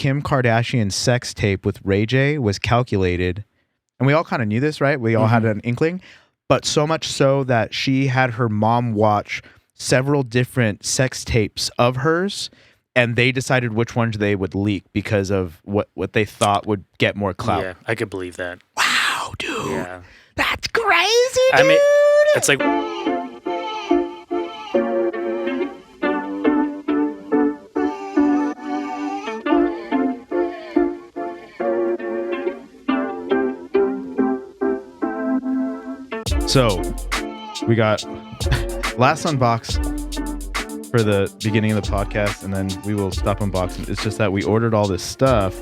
Kim Kardashian's sex tape with Ray J was calculated, and we all kind of knew this, right? We all had an inkling, but so much so that she had her mom watch several different sex tapes of hers, and they decided which ones they would leak because of what they thought would get more clout. Yeah, I could believe that. Wow, dude. Yeah. That's crazy, dude. I mean, it's like... So, we got last unbox for the beginning of the podcast, and then we will stop unboxing. It's just that we ordered all this stuff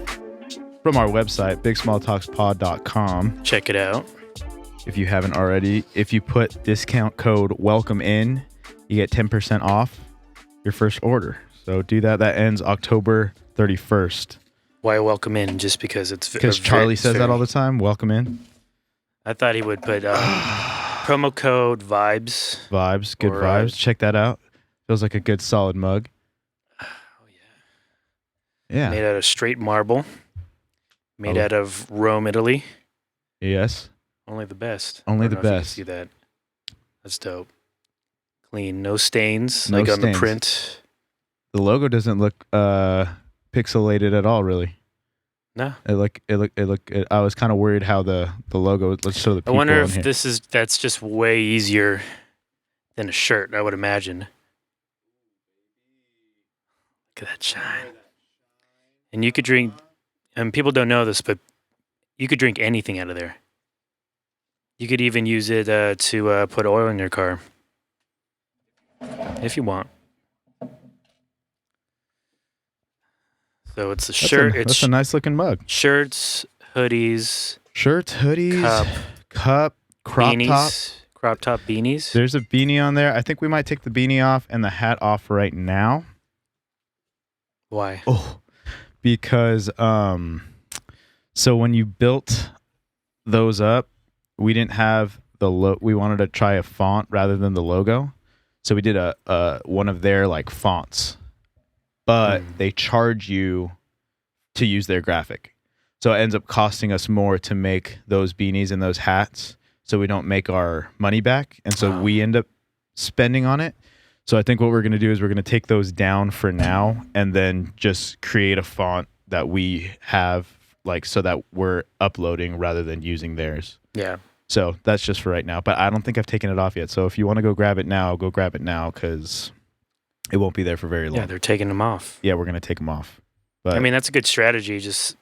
from our website, bigsmalltalkspod.com. Check it out. If you haven't already, if you put discount code WELCOME IN, you get 10% off your first order. So do that. That ends October 31st. Why welcome in? Just because it's... Because Charlie says that all the time. Welcome in. I thought he would put promo code VIBES. Vibes. Good vibes. Check that out. Feels like a good solid mug. Oh, yeah. Yeah. Made out of straight marble. Made out of Rome, Italy. Yes. Only the best. Only the best. See that? That's dope. Clean, no stains. No like stains. on the print. The logo doesn't look pixelated at all, really. No. I was kind of worried how the logo. Let's show the people. I wonder if here. that's just way easier than a shirt. I would imagine. Look at that shine. And you could drink. And people don't know this, but you could drink anything out of there. You could even use it to put oil in your car. If you want. So it's a shirt. That's a nice looking mug. Shirts, hoodies. Shirts, hoodies. Cup. Crop beanies, top. Crop top beanies. There's a beanie on there. I think we might take the beanie off and the hat off right now. Why? Oh, because so when you built those up, we didn't have we wanted to try a font rather than the logo. So we did a one of their like fonts. But they charge you to use their graphic. So it ends up costing us more to make those beanies and those hats, so we don't make our money back. And so we end up spending on it. So I think what we're going to do is we're going to take those down for now and then just create a font that we have, like, so that we're uploading rather than using theirs. Yeah. So that's just for right now. But I don't think I've taken it off yet. So if you want to go grab it now, go grab it now, because it won't be there for very long. Yeah, they're taking them off. Yeah, we're going to take them off. But I mean, that's a good strategy, just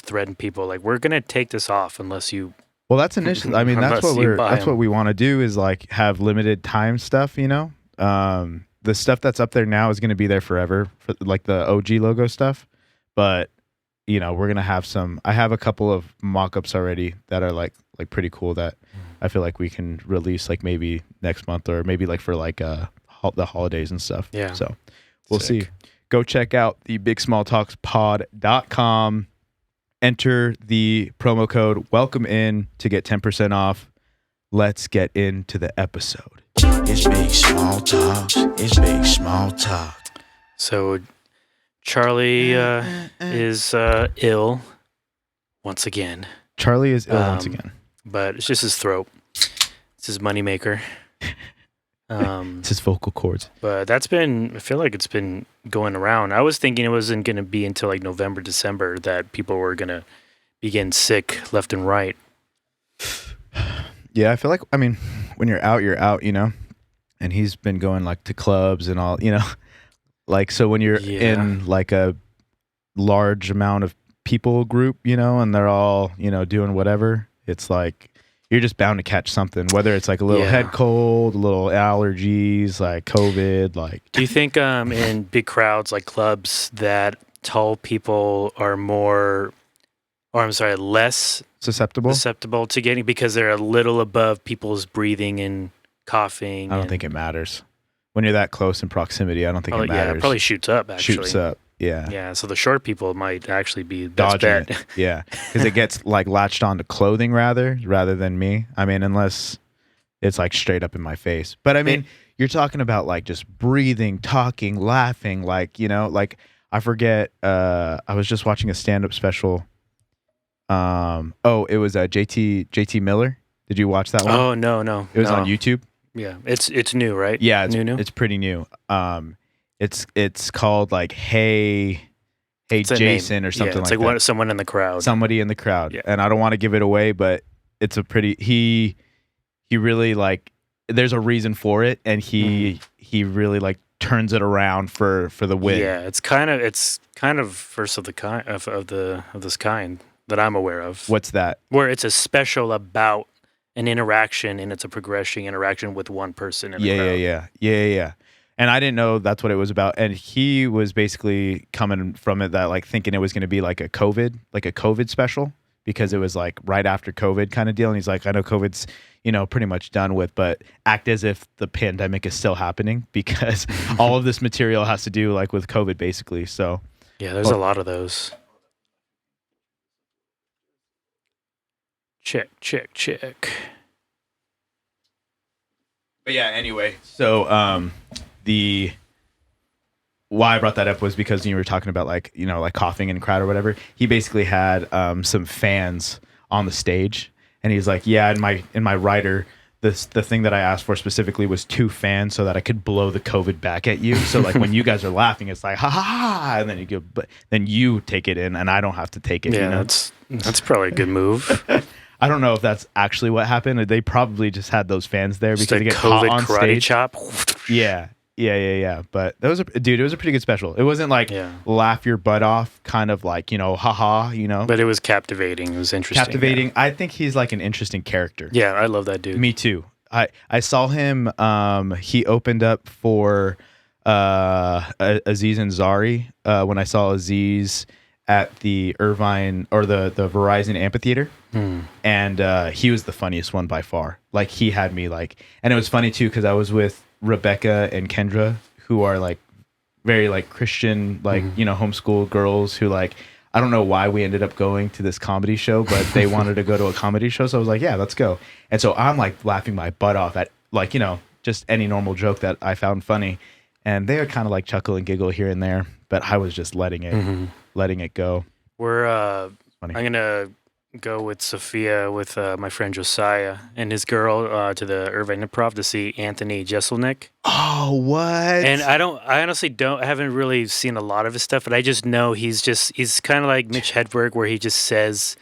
threading people. Like, we're going to take this off unless you... Well, that's initially... I mean, that's what we want to do is, like, have limited time stuff, you know? The stuff that's up there now is going to be there forever, for, like the OG logo stuff. But, you know, we're going to have some... I have a couple of mock-ups already that are, like pretty cool that I feel like we can release, like, maybe next month or maybe, like, for, like... the holidays and stuff. Yeah. So we'll see. Go check out the bigsmalltalkspod.com. Enter the promo code WELCOME IN to get 10% off. Let's get into the episode. It's Big Small Talks. It's Big Small Talk. So Charlie is ill once again. Charlie is ill once again. But it's just his throat. It's his moneymaker. It's his vocal cords. But I feel like it's been going around. I was thinking it wasn't going to be until like November, December that people were going to be getting sick left and right. Yeah, I feel like, I mean, when you're out, you know, and he's been going like to clubs and all, you know, like, so when you're in like a large amount of people group, you know, and they're all, you know, doing whatever, it's like, you're just bound to catch something, whether it's like a little head cold, a little allergies, like COVID, like. Do you think in big crowds like clubs that tall people are less susceptible to getting, because they're a little above people's breathing and coughing? I don't think it matters. When you're that close in proximity, I don't think it matters. Yeah, it probably shoots up, actually. Shoots up. Yeah. Yeah. So the short people might actually be the best bet. Yeah. Because it gets like latched onto clothing rather than me. I mean, unless it's like straight up in my face. But I mean, you're talking about like just breathing, talking, laughing, like, you know, like I forget. I was just watching a stand-up special. It was JT Miller. Did you watch that one? Oh no, It was on YouTube. Yeah, it's new, right? Yeah, new. it's pretty new. It's called like Hey It's a Jason name. or something it's like that. Someone in the crowd. Somebody in the crowd. Yeah. And I don't want to give it away, but it's a pretty he really like there's a reason for it, and he really like turns it around for the win. Yeah, it's kind of first of the kind of this kind that I'm aware of. What's that? Where it's a special about an interaction, and it's a progression interaction with one person in the crowd. Yeah. And I didn't know that's what it was about. And he was basically coming from it that like thinking it was going to be like a COVID special, because it was like right after COVID kind of deal. And he's like, I know COVID's, pretty much done with, but act as if the pandemic is still happening, because all of this material has to do like with COVID basically. So yeah, there's a lot of those. Check. But yeah, anyway, so why I brought that up was because you were talking about like coughing in crowd or whatever. He basically had some fans on the stage, and he's like, yeah, in my writer, the thing that I asked for specifically was 2 fans so that I could blow the COVID back at you. So like when you guys are laughing, it's like ha ha ha, and then you go, but then you take it in, and I don't have to take it. Yeah, that's probably a good move. I don't know if that's actually what happened. They probably just had those fans there because they get COVID caught on karate stage. chop. Yeah. But that was it was a pretty good special. It wasn't like laugh your butt off, kind of like haha, But it was captivating. It was interesting. Captivating. Yeah. I think he's like an interesting character. Yeah, I love that dude. Me too. I saw him. He opened up for Aziz Ansari when I saw Aziz at the Irvine or the Verizon Amphitheater. And he was the funniest one by far. Like he had me like, and it was funny too because I was with Rebecca and Kendra, who are like very like Christian, like homeschool girls who like, I don't know why we ended up going to this comedy show, but they wanted to go to a comedy show, so I was like, yeah, let's go. And so I'm like laughing my butt off at like just any normal joke that I found funny, and they would kind of like chuckle and giggle here and there, but I was just letting it go. I'm gonna go with Sophia with my friend Josiah and his girl to the Irvine Improv to see Anthony Jeselnik. Oh, what? And I honestly haven't really seen a lot of his stuff, but I just know he's kind of like Mitch Hedberg, where he just says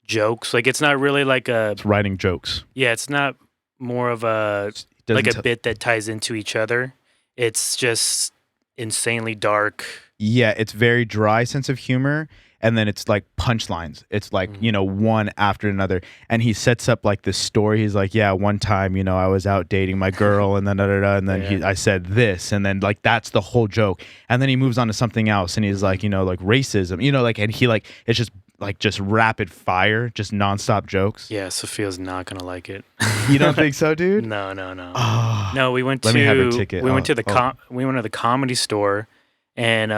jokes. Like it's not really like it's writing jokes. Yeah, it's not more of a bit that ties into each other. It's just insanely dark. Yeah, it's very dry sense of humor. And then it's like punchlines. It's like, one after another. And he sets up like this story. He's like, yeah, one time, I was out dating my girl and then and then I said this. And then like, that's the whole joke. And then he moves on to something else. And he's like, like racism, and he like, it's just rapid fire, just nonstop jokes. Yeah, Sophia's not going to like it. You don't think so, dude? No. Oh, no, we went let me have her ticket. We went to the Comedy Store, and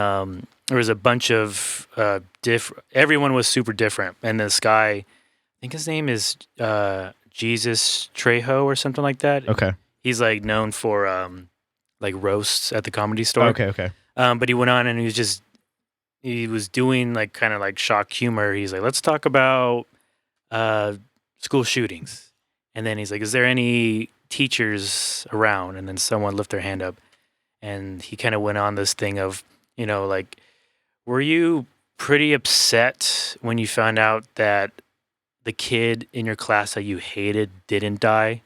there was a bunch of everyone was super different. And this guy, I think his name is Jesus Trejo or something like that. Okay. He's like known for like roasts at the Comedy Store. Okay. But he went on and he was doing like kind of like shock humor. He's like, let's talk about school shootings. And then he's like, is there any teachers around? And then someone lifted their hand up, and he kind of went on this thing of, like, were you pretty upset when you found out that the kid in your class that you hated didn't die?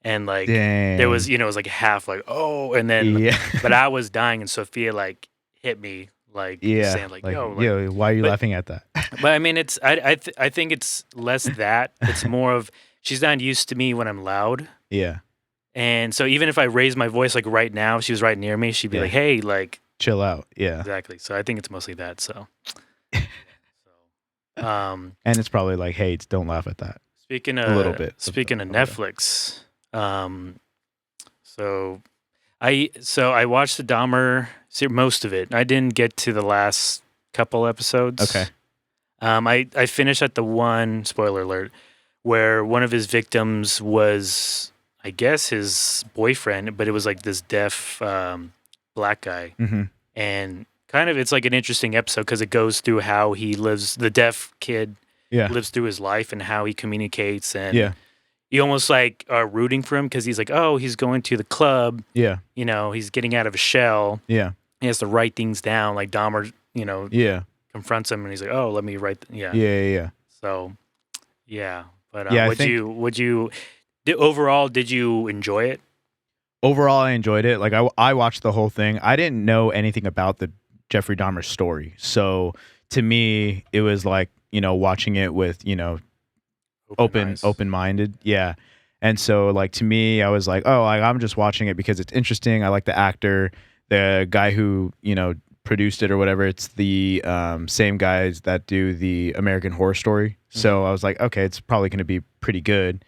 And like, there was, it was like half like, oh, and then, but I was dying, and Sophia like hit me, like saying like, yo, like, why are you laughing at that? But I mean, it's, I think it's less that, it's more of, she's not used to me when I'm loud. Yeah. And so even if I raise my voice like right now, if she was right near me, she'd be like, hey, like, chill out. Yeah. Exactly. So I think it's mostly that. So and it's probably like, hey, don't laugh at that. Speaking of Netflix, so I watched the Dahmer series, most of it. I didn't get to the last couple episodes. Okay. I finished at the one, spoiler alert, where one of his victims was, I guess, his boyfriend, but it was like this deaf black guy. Mm-hmm. And kind of, it's like an interesting episode because it goes through how he lives, the deaf kid Yeah. lives through his life and how he communicates. And Yeah. you almost like are rooting for him because he's like, oh, he's going to the club. Yeah. You know, he's getting out of a shell. Yeah. He has to write things down. Like Dahmer, you know, Yeah. confronts him and he's like, oh, let me write. Yeah. So, yeah. But Yeah, overall, did you enjoy it? Overall, I enjoyed it. Like I watched the whole thing. I didn't know anything about the Jeffrey Dahmer story. So to me, it was like, watching it with, open-minded. Yeah. And so like to me, I was like, oh, I'm just watching it because it's interesting. I like the actor, the guy who, produced it or whatever. It's the same guys that do the American Horror Story. So I was like, okay, it's probably going to be pretty good.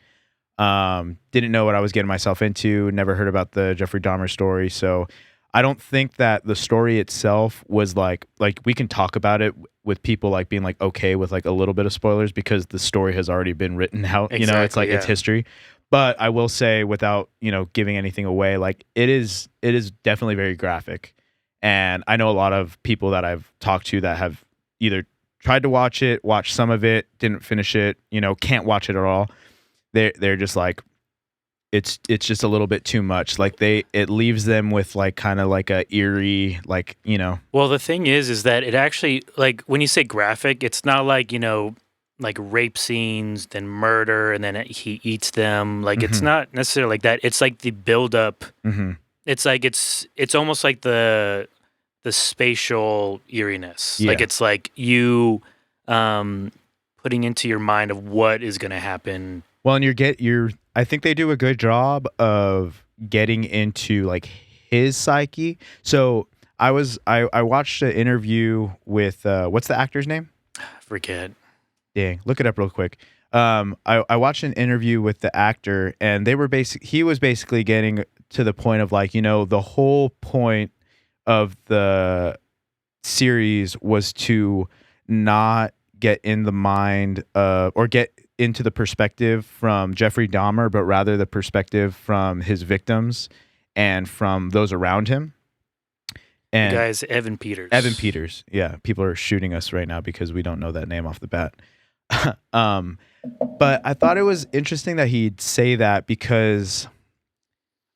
Didn't know what I was getting myself into. Never heard about the Jeffrey Dahmer story. So I don't think that the story itself was like we can talk about it with people like being like okay with like a little bit of spoilers because the story has already been written out. Exactly, it's like it's history. But I will say without, giving anything away, like it is definitely very graphic. And I know a lot of people that I've talked to that have either tried to watch it, watched some of it, didn't finish it, can't watch it at all. They're just like, it's just a little bit too much. Like it leaves them with like kind of like a eerie, like, Well, the thing is that it actually, like when you say graphic, it's not like, like rape scenes, then murder, and then he eats them. Like it's not necessarily like that. It's like the buildup. It's like it's almost like the spatial eeriness. Yeah. Like it's like you putting into your mind of what is going to happen. Well, and I think they do a good job of getting into like his psyche. So I watched an interview with what's the actor's name? Forget. Dang, look it up real quick. I watched an interview with the actor, and he was basically getting to the point of like, the whole point of the series was to not get in the mind or get into the perspective from Jeffrey Dahmer, but rather the perspective from his victims and from those around him. And the guy's Evan Peters. Evan Peters. Yeah. People are shooting us right now because we don't know that name off the bat. But I thought it was interesting that he'd say that because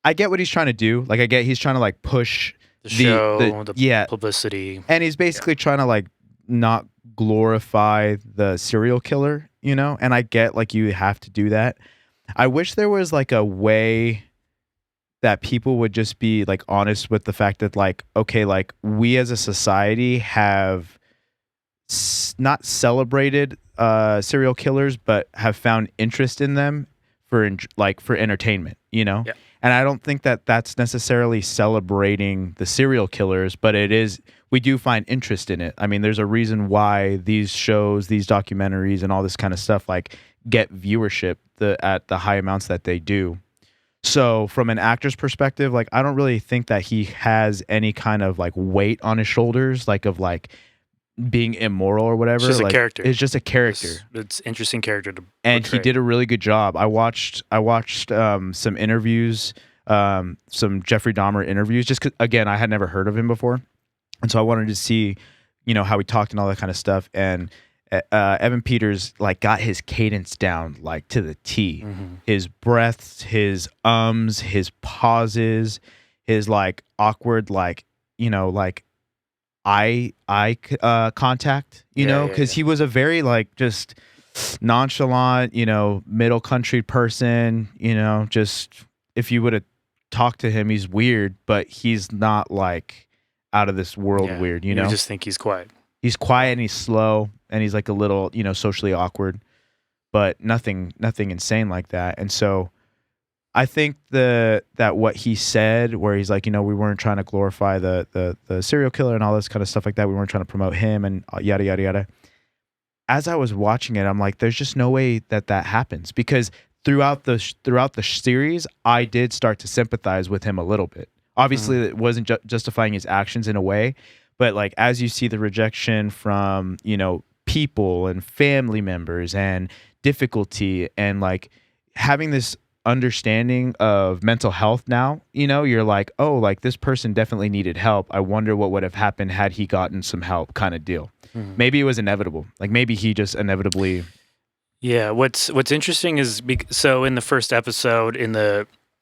I get what he's trying to do. Like I get he's trying to like push the show, the publicity. And he's basically trying to like not glorify the serial killer, and I get like you have to do that. I wish there was like a way that people would just be like honest with the fact that like, okay, like we as a society have not celebrated serial killers, but have found interest in them for entertainment, Yeah. And I don't think that that's necessarily celebrating the serial killers, but we do find interest in it. I mean, there's a reason why these shows, these documentaries and all this kind of stuff like get viewership at the high amounts that they do. So from an actor's perspective, like I don't really think that he has any kind of like weight on his shoulders, like of like being immoral or whatever. It's just like, a character. It's just a character. It's interesting character to and portray. He did a really good job. I watched some interviews, some Jeffrey Dahmer interviews, just 'cause, again, I had never heard of him before. And so I wanted to see, how he talked and all that kind of stuff. And Evan Peters like got his cadence down like to the T. His breaths, his ums, his pauses, his like awkward like like eye contact, because he was a very like just nonchalant, middle country person, just if you would have talked to him, he's weird, but he's not like out of this world weird, You just think he's quiet. He's quiet and he's slow and he's like a little, socially awkward, but nothing insane like that. And so I think that what he said, where he's like, we weren't trying to glorify the serial killer and all this kind of stuff like that. We weren't trying to promote him and yada, yada, yada. As I was watching it, I'm like, there's just no way that happens, because throughout the series, I did start to sympathize with him a little bit. Obviously, it wasn't justifying his actions in a way, but like as you see the rejection from, people and family members and difficulty and like having this understanding of mental health now. You're like, oh, like this person definitely needed help. I wonder what would have happened had he gotten some help, kind of deal. Maybe it was inevitable. Like maybe he just inevitably. Yeah. What's interesting is so in the first episode,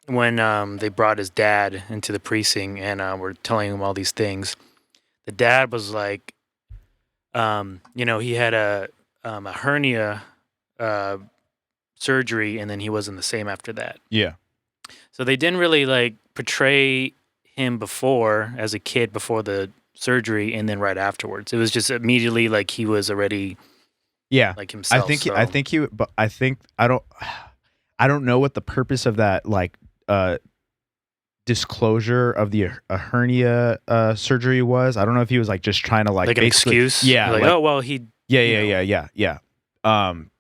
when they brought his dad into the precinct and were telling him all these things, the dad was like, he had a hernia surgery, and then he wasn't the same after that. Yeah. So they didn't really like portray him before as a kid before the surgery, and then right afterwards. It was just immediately like he was already like himself. I don't know what the purpose of that like disclosure of the hernia surgery was. I don't know if he was like just trying to like an excuse. Yeah. Like, oh well, he. Yeah.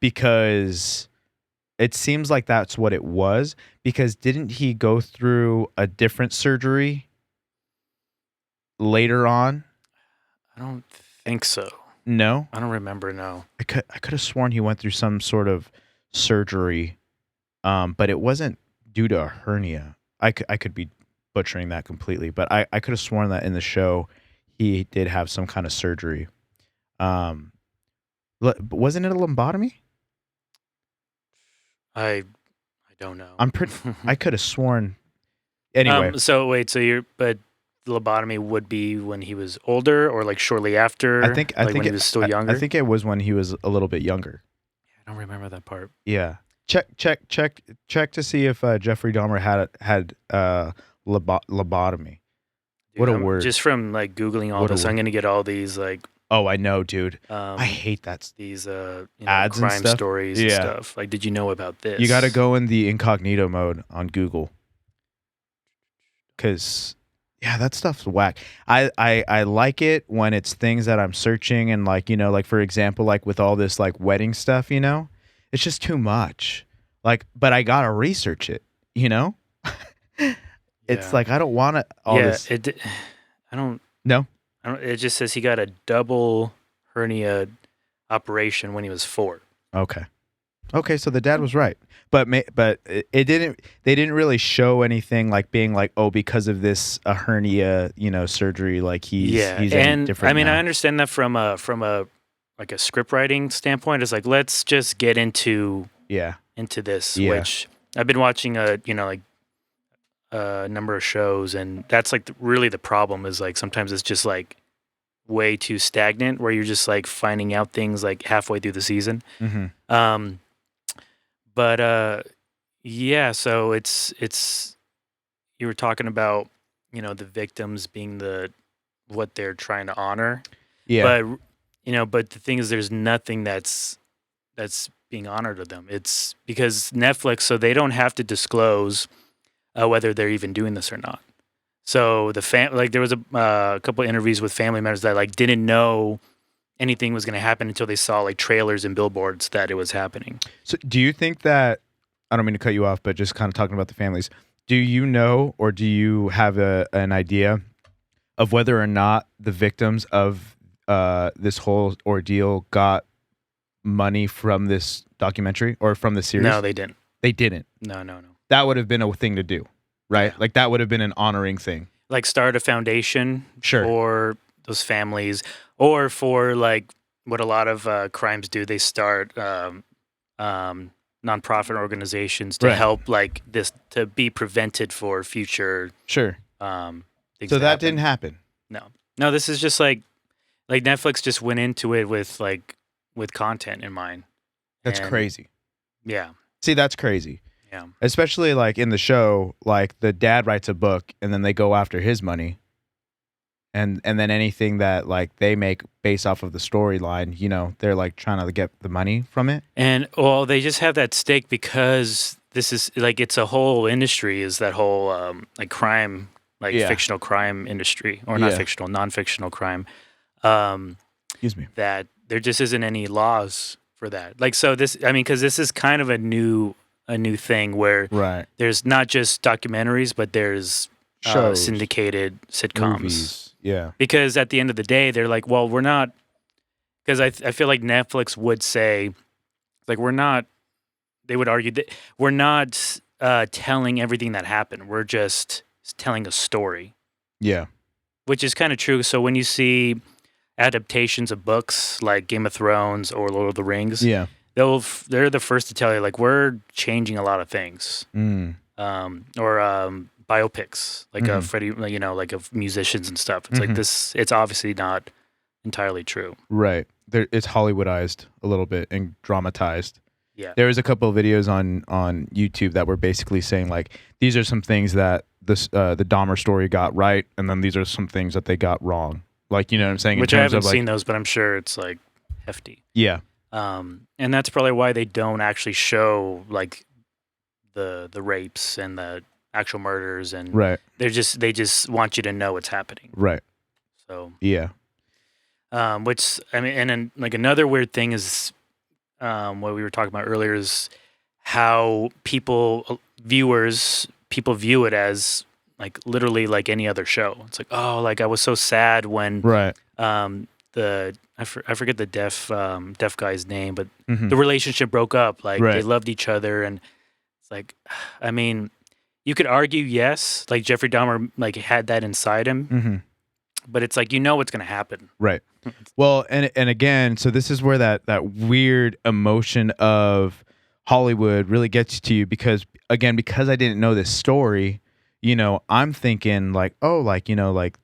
Because it seems like that's what it was. Because didn't he go through a different surgery later on? I don't think so. No, I don't remember. No, I could have sworn he went through some sort of surgery, but it wasn't due to a hernia. I could be butchering that completely, but I could have sworn that in the show he did have some kind of surgery. Wasn't it a lobotomy? I don't know. I could have sworn. Anyway, so wait, but lobotomy would be when he was older, or like shortly after. I think when he was still younger. I think it was when he was a little bit younger. I don't remember that part. Yeah. Check to see if Jeffrey Dahmer had lobotomy. Dude, What a word! Just from like Googling all this, I'm gonna get all these like. Oh, I know, dude. I hate that. These ads crime and stuff. stories and stuff. Like, did you know about this? You got to go in the incognito mode on Google. Cause that stuff's whack. I like it when it's things that I'm searching and like, like for example, like with all this like wedding stuff, it's just too much. Like, but I gotta research it, It's like I don't want to this. I don't. No. It just says he got a double hernia operation when he was 4. Okay, so the dad was right, but it didn't. They didn't really show anything like being like, oh, because of this a hernia, surgery. Like he's and different. I mean, now. I understand that from a like a script writing standpoint. It's like let's just get into this, which I've been watching a number of shows, and that's like really the problem is like sometimes it's just like way too stagnant where you're just like finding out things like halfway through the season. Mm-hmm. So it's you were talking about the victims being what they're trying to honor. But the thing is there's nothing that's being honored of them. It's because Netflix, so they don't have to disclose whether they're even doing this or not. So there was a couple of interviews with family members that like didn't know anything was going to happen until they saw like trailers and billboards that it was happening. So do you think that, I don't mean to cut you off, but just kind of talking about the families, do you know or do you have an idea of whether or not the victims of this whole ordeal got money from this documentary or from the series? No, they didn't. They didn't? No. That would have been a thing to do, right? Yeah. Like that would have been an honoring thing. Like start a foundation sure. for those families, or for like what a lot of crimes do. They start nonprofit organizations to help like this to be prevented for future. Sure. Things so that didn't happen. No. This is just like Netflix just went into it with content in mind. That's crazy. Yeah. See, that's crazy. Yeah. Especially like in the show, like the dad writes a book and then they go after his money. And then anything that like they make based off of the storyline, they're like trying to get the money from it. And well, they just have that stake because this is like it's a whole industry. Is that whole like crime, like fictional crime industry, or not fictional, non-fictional crime. Excuse me. That there just isn't any laws for that. Like so, because this is kind of a new thing where there's not just documentaries, but there's shows, syndicated sitcoms. Movies. Yeah. Because at the end of the day, they're like, well, we're not, because I feel like Netflix would say, like, they would argue that we're not telling everything that happened. We're just telling a story, Yeah. which is kind of true. So when you see adaptations of books like Game of Thrones or Lord of the Rings, Yeah. they're the first to tell you like we're changing a lot of things. Mm. Or biopics like Mhm. Freddie, like of musicians and stuff. It's like Mhm. this. It's obviously not entirely true. Right. It's Hollywoodized a little bit and dramatized. Yeah. There was a couple of videos on YouTube that were basically saying like these are some things that the Dahmer story got right, and then these are some things that they got wrong. Like, you know what I'm saying? Which in I terms haven't of like, seen those, but I'm sure it's like hefty. Yeah. And that's probably why they don't actually show like the rapes and the actual murders, and Right. they just want you to know what's happening. Right. So Yeah. which I mean, and then like another weird thing is what we were talking about earlier is how people view it as like literally like any other show. It's like, oh, like I was so sad when Right. I forget the deaf guy's name, but Mhm. the relationship broke up. Like Right. they loved each other, and it's like, I mean, you could argue yes, like Jeffrey Dahmer like had that inside him, Mhm. but it's like you know what's gonna happen. Right. Well, and again, so this is where that weird emotion of Hollywood really gets to you because again, because I didn't know this story, I'm thinking like, oh, like, like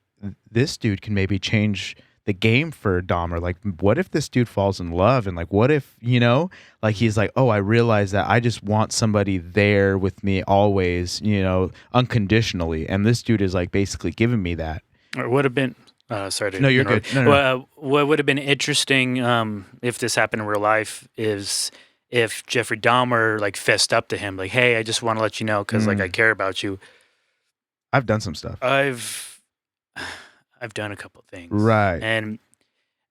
this dude can maybe change the game for Dahmer. Like, what if this dude falls in love? And like, what if, like he's like, oh, I realize that I just want somebody there with me always, unconditionally. And this dude is like basically giving me that. Or would have been. Sorry to No, you're interrupt. good. No. Well, what would have been interesting if this happened in real life is if Jeffrey Dahmer like fessed up to him, like, "Hey, I just want to let you know because like I care about you. I've done some stuff. I've done a couple things, Right. And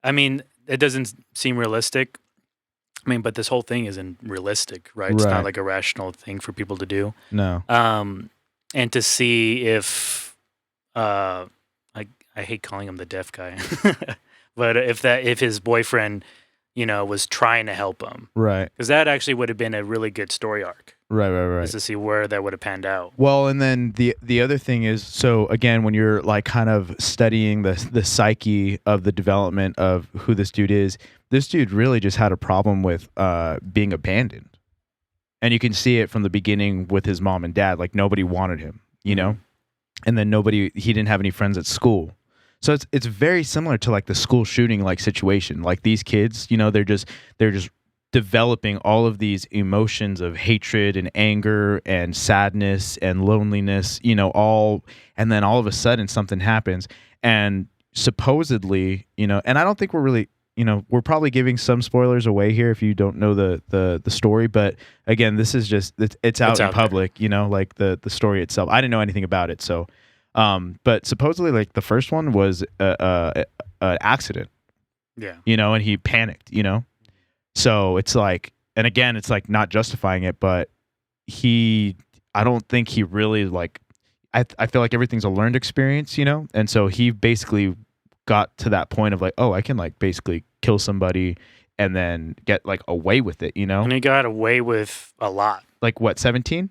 I mean, it doesn't seem realistic. I mean, but this whole thing isn't realistic, right? It's Right. not like a rational thing for people to do. No. And to see if I hate calling him the deaf guy, but if his boyfriend, was trying to help him, Right. because that actually would have been a really good story arc, Right. is to see where that would have panned out. Well, and then the other thing is, so again, when you're like kind of studying the psyche of the development of who this dude really just had a problem with being abandoned, and you can see it from the beginning with his mom and dad. Like nobody wanted him, and then he didn't have any friends at school. So it's very similar to like the school shooting like situation. Like these kids, they're just developing all of these emotions of hatred and anger and sadness and loneliness, all, and then all of a sudden something happens, and supposedly, and I don't think we're really, we're probably giving some spoilers away here if you don't know the story, but again, this is just it's out in public, like the story itself. I didn't know anything about it, so. But supposedly, like the first one was an accident. Yeah. And he panicked. So it's like, and again, it's like not justifying it, but I don't think he really like. I feel like everything's a learned experience, and so he basically got to that point of like, oh, I can like basically kill somebody and then get like away with it, And he got away with a lot. Like what, 17?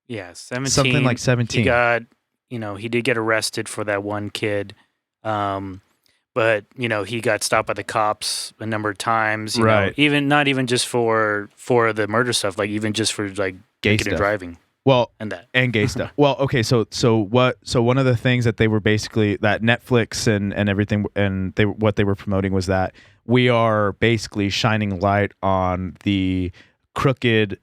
Yeah, 17. Something like 17. He got. He did get arrested for that one kid, but he got stopped by the cops a number of times. Right. Even not even just for the murder stuff, like even just for like Gay drinking and stuff. driving. Well, and gay stuff. Well, okay, so one of the things that they were basically that Netflix and everything and what they were promoting was that we are basically shining light on the crooked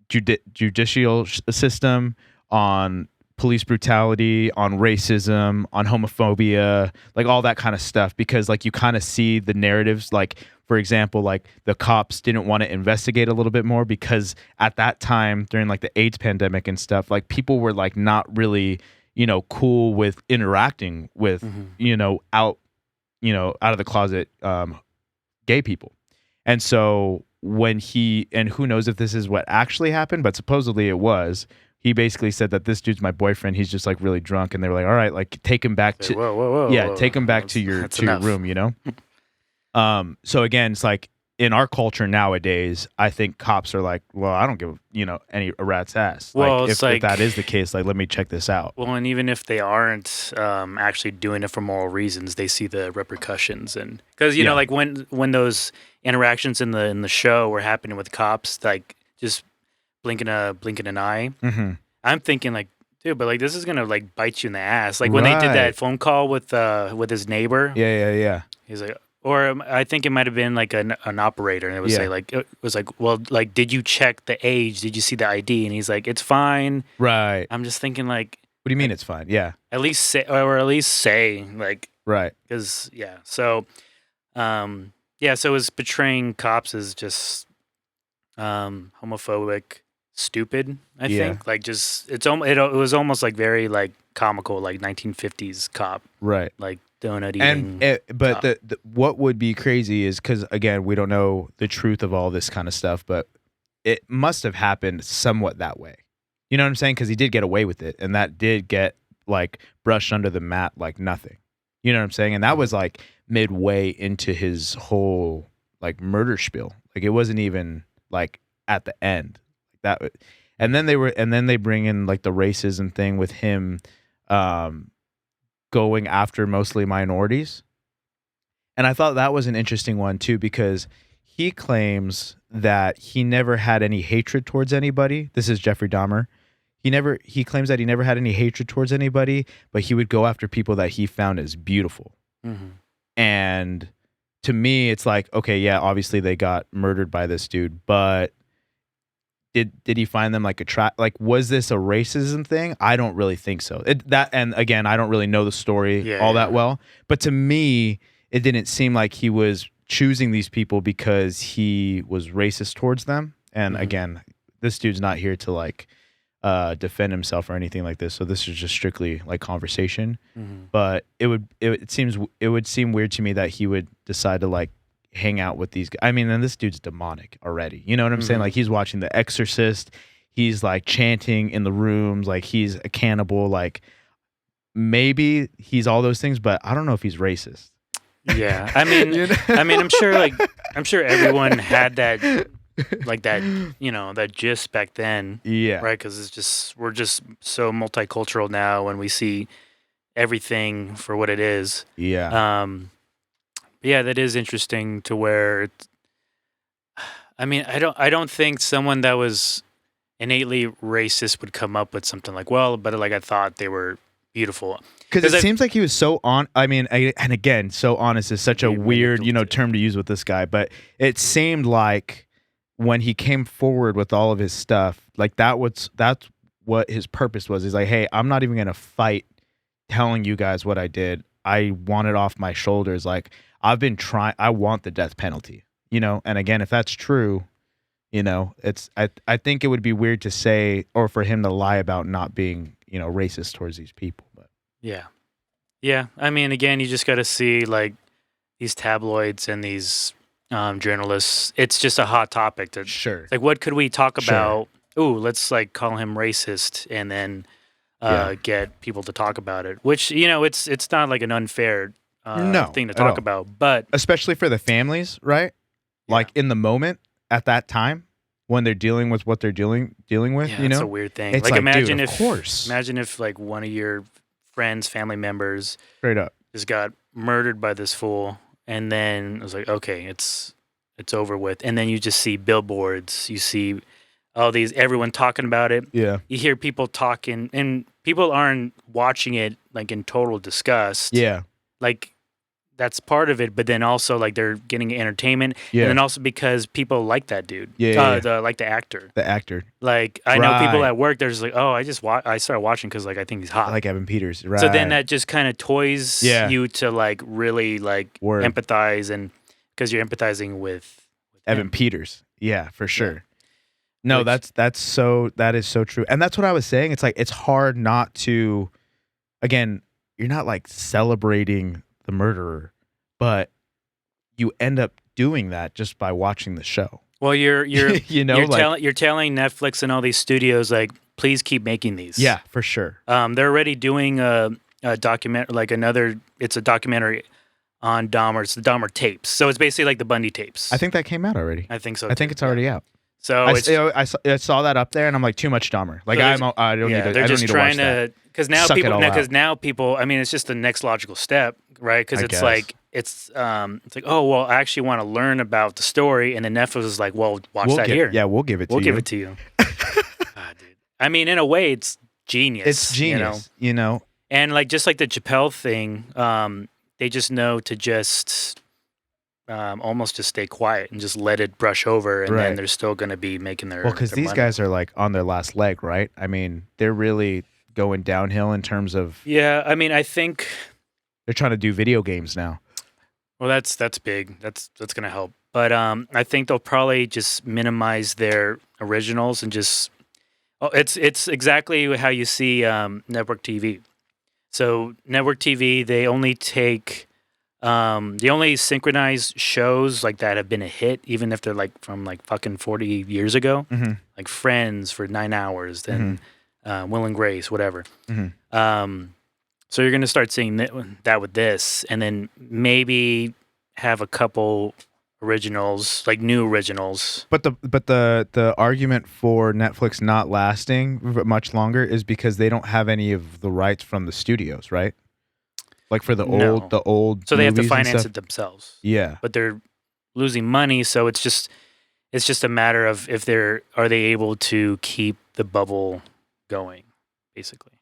judicial system, on police brutality, on racism, on homophobia, like all that kind of stuff, because like you kind of see the narratives, like for example, like the cops didn't want to investigate a little bit more because at that time during like the AIDS pandemic and stuff, like people were like not really, cool with interacting with, out of the closet gay people. And so when and who knows if this is what actually happened, but supposedly it was, he basically said that this dude's my boyfriend. He's just like really drunk, and they were like, "All right, like take him back to whoa, take him back to your room," So again, it's like in our culture nowadays, I think cops are like, well, I don't give a rat's ass. Well, if that is the case, like, let me check this out. Well, and even if they aren't actually doing it for moral reasons, they see the repercussions, and because you know, like when those interactions in the show were happening with cops, like just blinking an eye, I'm thinking like, dude, but like this is gonna like bite you in the ass. Like when they did that phone call with his neighbor. Yeah. He's like, or I think it might have been like an operator, and it was like, well, like, did you check the age? Did you see the ID? And he's like, it's fine. Right. I'm just thinking like, what do you mean it's fine? Yeah. At least say like, right. Because so, so it's portraying cops as just homophobic, stupid. I think like just it was almost like very like comical, like 1950s cop, right? Like donut eating. But the what would be crazy is because again we don't know the truth of all this kind of stuff, but it must have happened somewhat that way. You know what I'm saying? Because he did get away with it, and that did get like brushed under the mat like nothing. You know what I'm saying? And that was like midway into his whole like murder spiel. Like it wasn't even like at the end. That and then they bring in like the racism thing with him going after mostly minorities. And I thought that was an interesting one too, because he claims that he never had any hatred towards anybody. This is Jeffrey Dahmer. He claims that he never had any hatred towards anybody, but he would go after people that he found as beautiful. And to me, it's like, okay, yeah, obviously they got murdered by this dude, but did he find them like like, was this a racism thing? I don't really think so. And again, I don't really know the story that well, but to me, it didn't seem like he was choosing these people because he was racist towards them. And again, this dude's not here to like defend himself or anything like this. So this is just strictly like conversation. But it would seem weird to me that he would decide to like hang out with these guys. I mean, and this dude's demonic already. You know what I'm saying? Like he's watching The Exorcist. He's like chanting in the rooms. Like he's a cannibal. Like maybe he's all those things, but I don't know if he's racist. Yeah, I mean, I'm sure everyone had that, like that, that gist back then. Yeah, right. Because we're just so multicultural now, and we see everything for what it is. Yeah. Yeah, that is interesting to where I don't think someone that was innately racist would come up with something like, well, but like I thought they were beautiful. Because it seems like he was so and again, so honest is such a weird, term to use with this guy, but it seemed like when he came forward with all of his stuff, like that's what his purpose was. He's like, hey, I'm not even going to fight telling you guys what I did. I want it off my shoulders. Like, I've been trying. I want the death penalty, and again, if that's true, it's I think it would be weird to say or for him to lie about not being, racist towards these people. But yeah. I mean, again, you just got to see like these tabloids and these journalists. It's just a hot topic. Sure. Like, what could we talk about? Ooh, let's like call him racist, and then get people to talk about it. Which it's not like an unfair. Thing to talk about, but especially for the families, right? Like in the moment at that time when they're dealing with what they're dealing with, it's a weird thing. It's like imagine dude, imagine if like one of your friends, family members, straight up, just got murdered by this fool, and then it was like, okay, it's over with, and then you just see billboards, you see all these everyone talking about it. Yeah, you hear people talking, and people aren't watching it like in total disgust. Yeah. Like that's part of it, but then also like they're getting entertainment, and then also because people like that dude, like the actor. Like I know people at work, they're just like, oh, I started watching because like I think he's hot. I like Evan Peters, right? So then that just kind of toys you to like really like empathize, and because you're empathizing with Evan Peters, yeah, for sure. Yeah. No, that is so true, and that's what I was saying. It's like it's hard not to, again. You're not like celebrating the murderer, but you end up doing that just by watching the show. Well, you're telling Netflix and all these studios like, please keep making these. Yeah, for sure. They're already doing a document like another. It's a documentary on Dahmer. It's the Dahmer tapes. So it's basically like the Bundy tapes. I think that came out already. I think so. I think too. it's already out. So I saw that up there, and I'm like, too much Dahmer. Like I don't need to. They're I don't just need to trying watch that. to because now Suck it people all out. now people. I mean, it's just the next logical step, right? Because I it's guess. like it's like, oh well, I actually want to learn about the story, and then Netflix is like, well, watch that here. Yeah, we'll give it to you. We'll give it to you. Dude. I mean, in a way, it's genius. It's genius. You know? And like just like the Chappelle thing, they just know to just almost just stay quiet and just let it brush over, and then they're still going to be making their because their these money. guys are like on their last leg, right? I mean, they're really going downhill in terms of. Yeah, I mean, I think they're trying to do video games now. Well, that's big. That's going to help. But I think they'll probably just minimize their originals and just. Oh, it's exactly how you see network TV. So network TV, they only take. They only synchronize shows like that have been a hit, even if they're like from like fucking 40 years ago, like Friends for 9 hours, then Will and Grace, whatever. So you're gonna start seeing that with this, and then maybe have a couple originals, like new originals. But the argument for Netflix not lasting much longer is because they don't have any of the rights from the studios, right? Like for the old. So they have to movies and finance stuff? it themselves. Yeah. But they're losing money, so it's just a matter of if are they able to keep the bubble going, basically.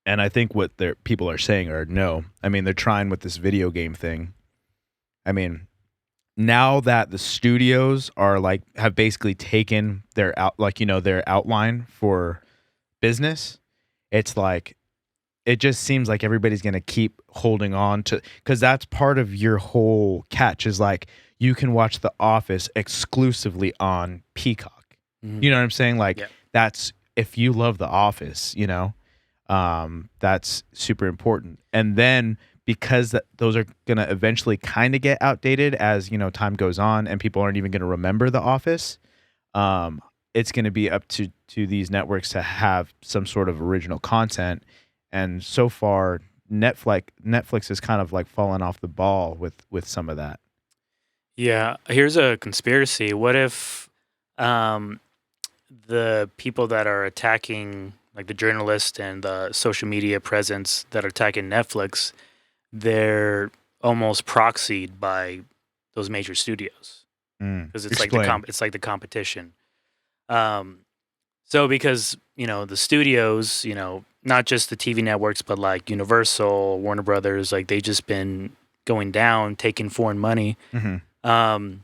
And I think what people are saying are no. I mean, they're trying with this video game thing. I mean, now that the studios are like have basically taken their their outline for business, it's like it just seems like everybody's going to keep holding on to, because that's part of your whole catch is like you can watch The Office exclusively on Peacock. You know what I'm saying? Like that's if you love The Office, that's super important. And then because those are going to eventually kind of get outdated as, time goes on and people aren't even going to remember The Office, it's going to be up to these networks to have some sort of original content. And so far, Netflix has kind of like fallen off the ball with some of that. Yeah. Here's a conspiracy. What if the people that are attacking, like the journalists and the social media presence that are attacking Netflix, they're almost proxied by those major studios because it's like the competition. So because the studios, not just the TV networks, but like Universal, Warner Brothers, like they just been going down, taking foreign money. And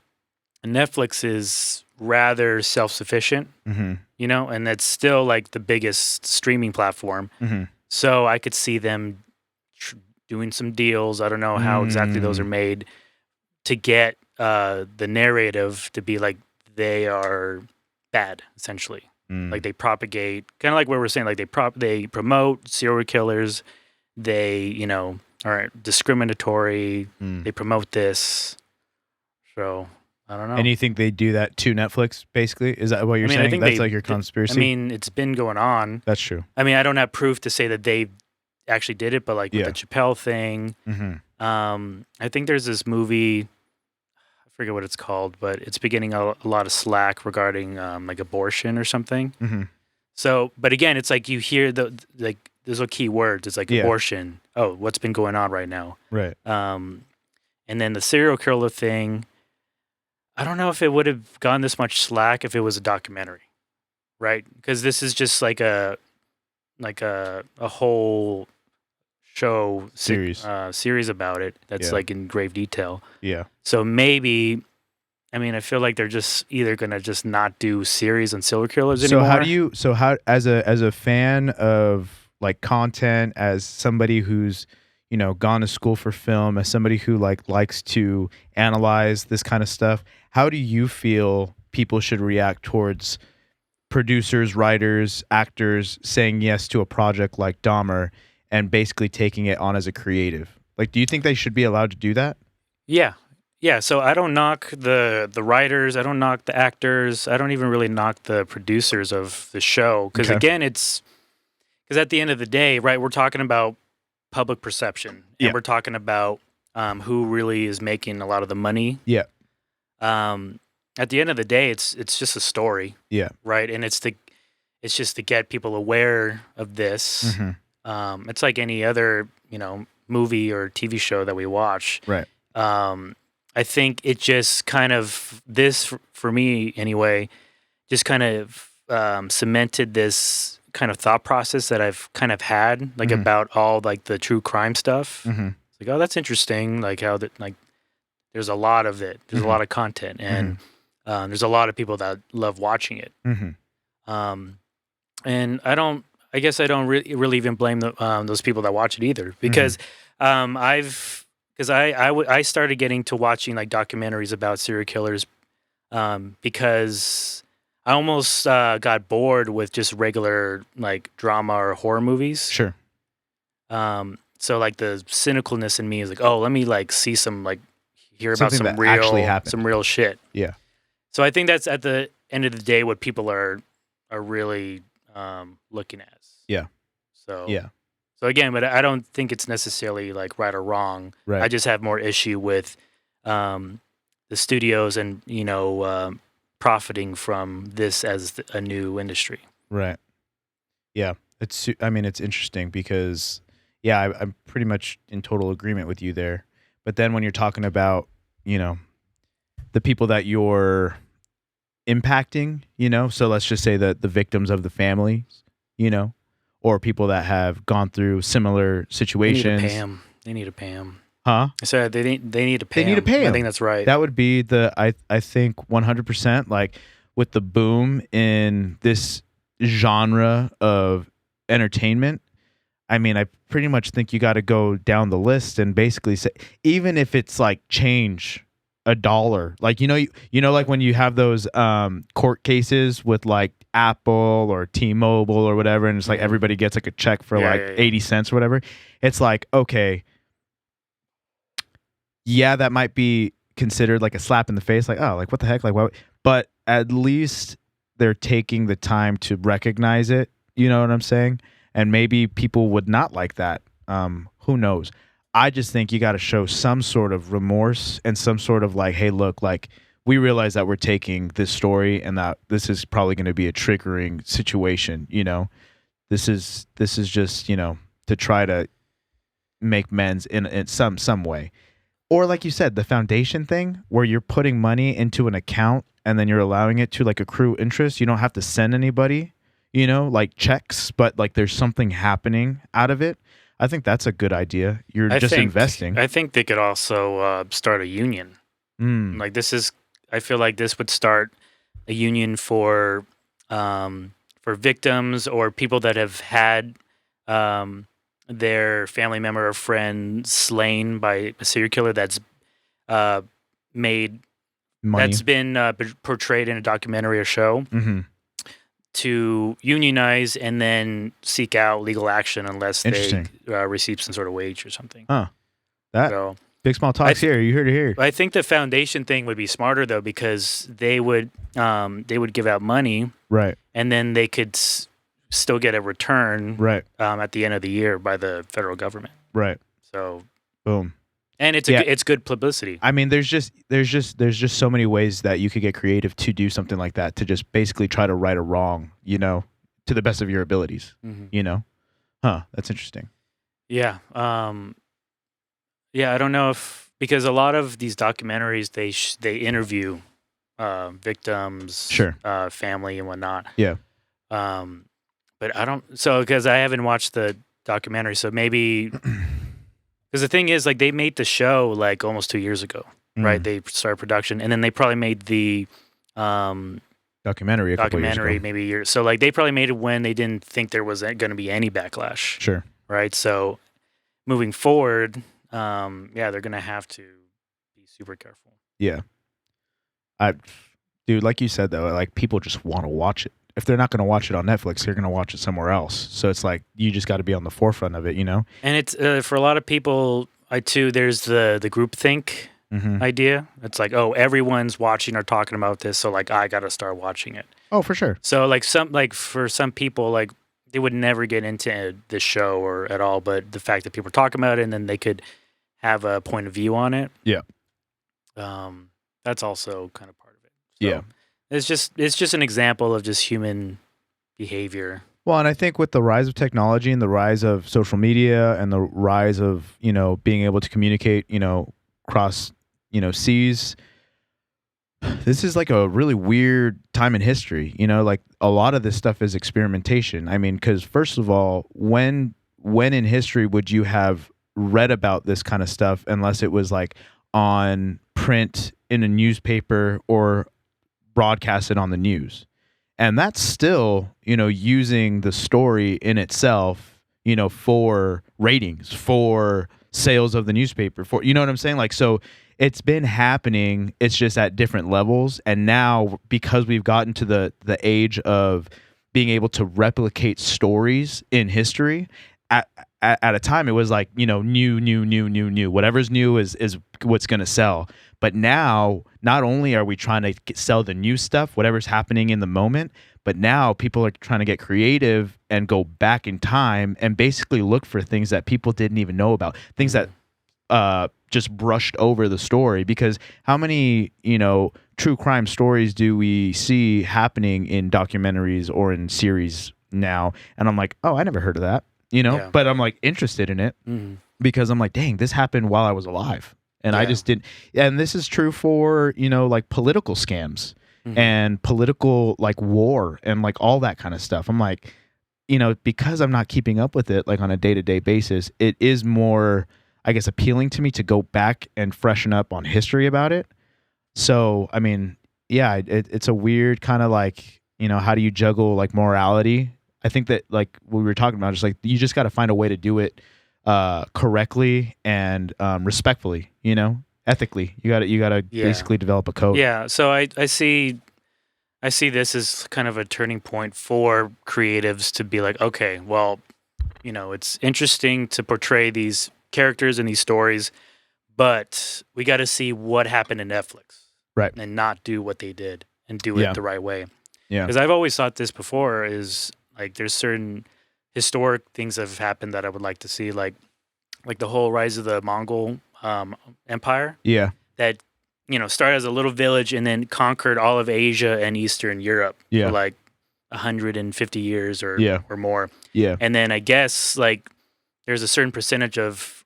Netflix is rather self-sufficient, and that's still like the biggest streaming platform. So I could see them doing some deals. I don't know how exactly those are made to get the narrative to be like they are bad, essentially. Like they propagate, kind of like what we're saying, like they promote serial killers. They, are discriminatory. They promote this. So I don't know. And you think they do that to Netflix, basically? Is that what you're saying? That's like your conspiracy? I mean, it's been going on. That's true. I mean, I don't have proof to say that they actually did it, but like with the Chappelle thing, I think there's this movie, I forget what it's called, but it's been getting a lot of slack regarding like abortion or something. So, but again, it's like you hear there's a key words. It's like abortion. Oh, what's been going on right now? Right. And then the serial killer thing, I don't know if it would have gotten this much slack if it was a documentary, right? Because this is just like a whole show series about it that's like in grave detail. Yeah. So maybe, I mean, I feel like they're just either gonna just not do series on serial killers anymore. So how as a fan of like content, as somebody who's gone to school for film, as somebody who likes to analyze this kind of stuff, how do you feel people should react towards producers, writers, actors saying yes to a project like Dahmer and basically taking it on as a creative? Like, do you think they should be allowed to do that? Yeah. So I don't knock the writers. I don't knock the actors. I don't even really knock the producers of the show. Because again, because at the end of the day, right, we're talking about public perception. And we're talking about who really is making a lot of the money. Yeah. At the end of the day, it's just a story, Yeah. right? And it's just to get people aware of this. Mm-hmm. It's like any other, movie or TV show that we watch. Right. I think it just kind of for me anyway, just kind of cemented this kind of thought process that I've kind of had, like Mhm. about all like the true crime stuff. Mm-hmm. It's like, oh, that's interesting. Like how that, like, there's a lot of it. There's Mhm. a lot of content, and there's a lot of people that love watching it. Mm-hmm. And I guess I don't really even blame those people that watch it either, because I started getting to watching like documentaries about serial killers because I almost got bored with just regular like drama or horror movies. Sure. So like the cynicalness in me is like, oh, let me like see some like hear Something about that actually happened. some real shit. Yeah. So I think that's at the end of the day what people are really looking at. Yeah. So Yeah. So again, but I don't think it's necessarily like right or wrong. Right. I just have more issue with the studios and profiting from this as a new industry. Right. Yeah. It's interesting because, yeah, I'm pretty much in total agreement with you there. But then when you're talking about, the people that you're impacting, so let's just say that the victims of the families, or people that have gone through similar situations. They need to pay them. Huh? I said they need to pay They need to pay 'em. I think that's right. That would be I think 100%, like with the boom in this genre of entertainment. I mean, I pretty much think you got to go down the list and basically say, even if it's like change $1, like, like when you have those court cases with like Apple or T-Mobile or whatever, and it's like everybody gets like a check for 80 cents or whatever. It's like, okay, yeah, that might be considered like a slap in the face, like, oh, like what the heck, like what? But at least they're taking the time to recognize it. You know what I'm saying? And maybe people would not like that. Who knows? I just think you got to show some sort of remorse and some sort of like, hey, look, like we realize that we're taking this story and that this is probably going to be a triggering situation. This is just, to try to make amends in some way. Or like you said, the foundation thing where you're putting money into an account and then you're allowing it to like accrue interest. You don't have to send anybody, like checks, but like there's something happening out of it. I think that's a good idea. You're investing. I think they could also start a union. Like I feel like this would start a union for victims or people that have had their family member or friend slain by a serial killer that's made Money. that's been portrayed in a documentary or show. Mm-hmm. To unionize and then seek out legal action unless they receive some sort of wage or something. Huh. So, big small talks here. You heard it here. I think the foundation thing would be smarter though, because they would give out money, right? And then they could still get a return, right? At the end of the year by the federal government, right? So, boom. And it's good publicity. I mean, there's just so many ways that you could get creative to do something like that, to just basically try to right a wrong, to the best of your abilities, That's interesting. Yeah. Yeah, I don't know because a lot of these documentaries, they interview victims, sure, family and whatnot. Yeah. But I don't, because I haven't watched the documentary, so maybe... Because the thing is, like, they made the show like almost 2 years ago, right? They started production, and then they probably made the documentary a couple years ago. Maybe a year. So, like, they probably made it when they didn't think there was going to be any backlash. Sure. Right. So, moving forward, they're going to have to be super careful. Yeah. Dude, like you said though, like people just want to watch it. If they're not going to watch it on Netflix, they're going to watch it somewhere else. So it's like you just got to be on the forefront of it, And it's for a lot of people, there's the groupthink idea. It's like, oh, everyone's watching or talking about this, so like I got to start watching it. Oh, for sure. So for some people, like they would never get into this show or at all, but the fact that people are talking about it, and then they could have a point of view on it. Yeah. That's also kind of part of it. So Yeah. it's just an example of just human behavior. Well, and I think with the rise of technology and the rise of social media and the rise of, being able to communicate, across, seas, this is like a really weird time in history. Like a lot of this stuff is experimentation. I mean, because first of all, when in history would you have read about this kind of stuff unless it was like on print in a newspaper or broadcasted on the news? And that's still, using the story in itself, for ratings, for sales of the newspaper, for, you know what I'm saying? Like, so it's been happening. It's just at different levels. And now, because we've gotten to the age of being able to replicate stories in history, at a time, it was like, new. Whatever's new is what's going to sell. But now, not only are we trying to sell the new stuff, whatever's happening in the moment, but now people are trying to get creative and go back in time and basically look for things that people didn't even know about, things that just brushed over the story. Because how many, true crime stories do we see happening in documentaries or in series now? And I'm like, oh, I never heard of that, Yeah. but I'm like interested in it because I'm like, dang, this happened while I was alive. And I just didn't. And this is true for, like political scams and political like war and like all that kind of stuff. I'm like, because I'm not keeping up with it like on a day-to-day basis, it is more, I guess, appealing to me to go back and freshen up on history about it. So, I mean, yeah, it's a weird kind of like, how do you juggle like morality? I think that like we were talking about, just like you just got to find a way to do it correctly and respectfully, ethically. You gotta basically develop a code. Yeah. So I see this as kind of a turning point for creatives to be like, okay, well, it's interesting to portray these characters and these stories, but we got to see what happened to Netflix, right? And not do what they did and do it the right way. Yeah. Because I've always thought this before is like there's certain historic things that have happened that I would like to see, like the whole rise of the Mongol Empire. Yeah. That started as a little village and then conquered all of Asia and Eastern Europe for like 150 years or more. Yeah. And then I guess like there's a certain percentage of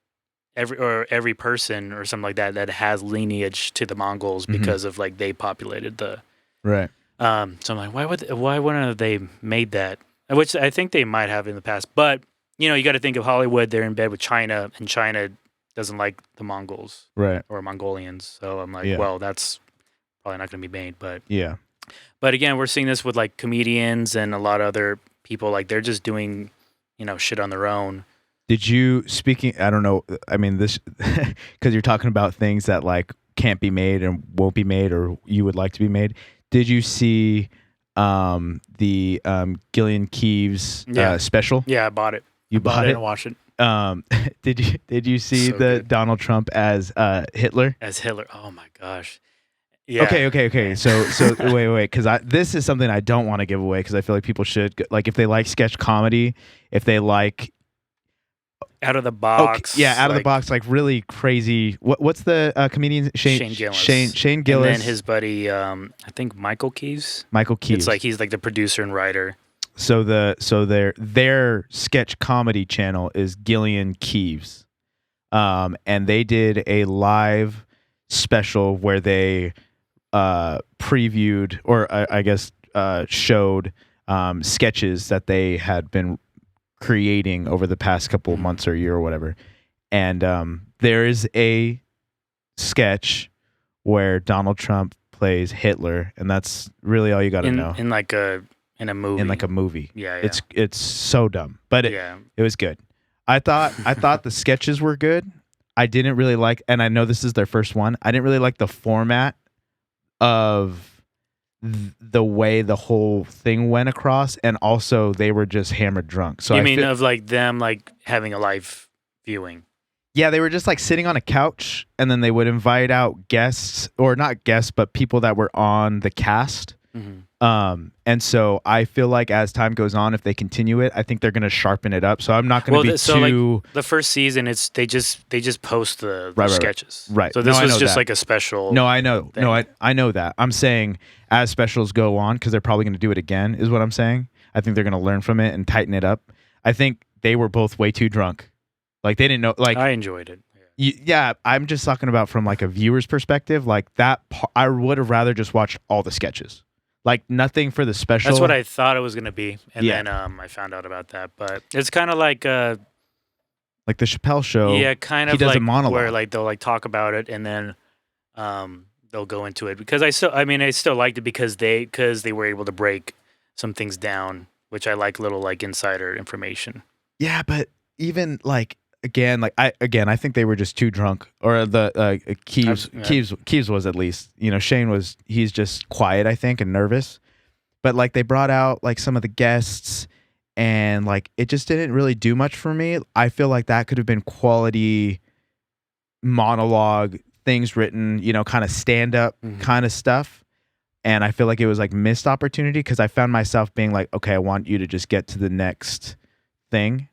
every person or something like that has lineage to the Mongols because of like they populated the right. So I'm like, why wouldn't have they made that? Which I think they might have in the past, but you got to think of Hollywood. They're in bed with China, and China doesn't like the Mongols, right, or Mongolians. So I'm like, well, that's probably not going to be made. But but again, we're seeing this with like comedians and a lot of other people. Like they're just doing, shit on their own. Did you I don't know. I mean, this because you're talking about things that like can't be made and won't be made, or you would like to be made. Did you see the Gillian Keeves special? Yeah, I bought it. You bought it and watched it. Did you see So the good. Donald Trump as Hitler? As Hitler. Oh my gosh. Yeah. Okay. So wait, because this is something I don't want to give away because I feel like people should like if they like sketch comedy, if they like out of the box. out of the box, like really crazy. What's the comedian Shane Gillis. Shane Gillis, and then his buddy, I think Michael Keeves. It's like he's like the producer and writer. So their sketch comedy channel is Gillian Keeves, and they did a live special where they previewed or I guess showed sketches that they had been creating over the past couple of months or year or whatever. And there is a sketch where Donald Trump plays Hitler, and that's really all you got to know. In a movie. In like a movie. Yeah. It's so dumb, but it was good. I thought the sketches were good. I didn't really like, and I know this is their first one, I didn't really like the format of the way the whole thing went across, and also they were just hammered drunk. So you mean of like them like having a live viewing? Yeah, they were just like sitting on a couch, and then they would invite out guests, or not guests, but people that were on the cast, And so I feel like as time goes on, if they continue it, I think they're going to sharpen it up. So I'm not going to be too. Like the first season, they just post the Right. sketches. Right. So this No, I was know just that. like a special. No, I know. thing. No, I know that. I'm saying as specials go on, because they're probably going to do it again, is what I'm saying. I think they're going to learn from it and tighten it up. I think they were both way too drunk. Like they didn't know. Like I enjoyed it. yeah, I'm just talking about from like a viewer's perspective. Like that, I would have rather just watched all the sketches. Like nothing for the special. That's what I thought it was gonna be, and Yeah. then I found out about that. But it's kind of like like the Chappelle show. yeah, kind of he does like a monologue. where like they'll like talk about it, and then they'll go into it because I still liked it because they were able to break some things down, which I like little like insider information. Yeah, but even like again, I think they were just too drunk. Or the Keeves was at least. You know, Shane he's just quiet, I think, and nervous. But like they brought out like some of the guests, and like it just didn't really do much for me. I feel like that could have been quality monologue things written, you know, kind of stand up kind of stuff. And I feel like it was like missed opportunity because I found myself being like, okay, I want you to just get to the next thing.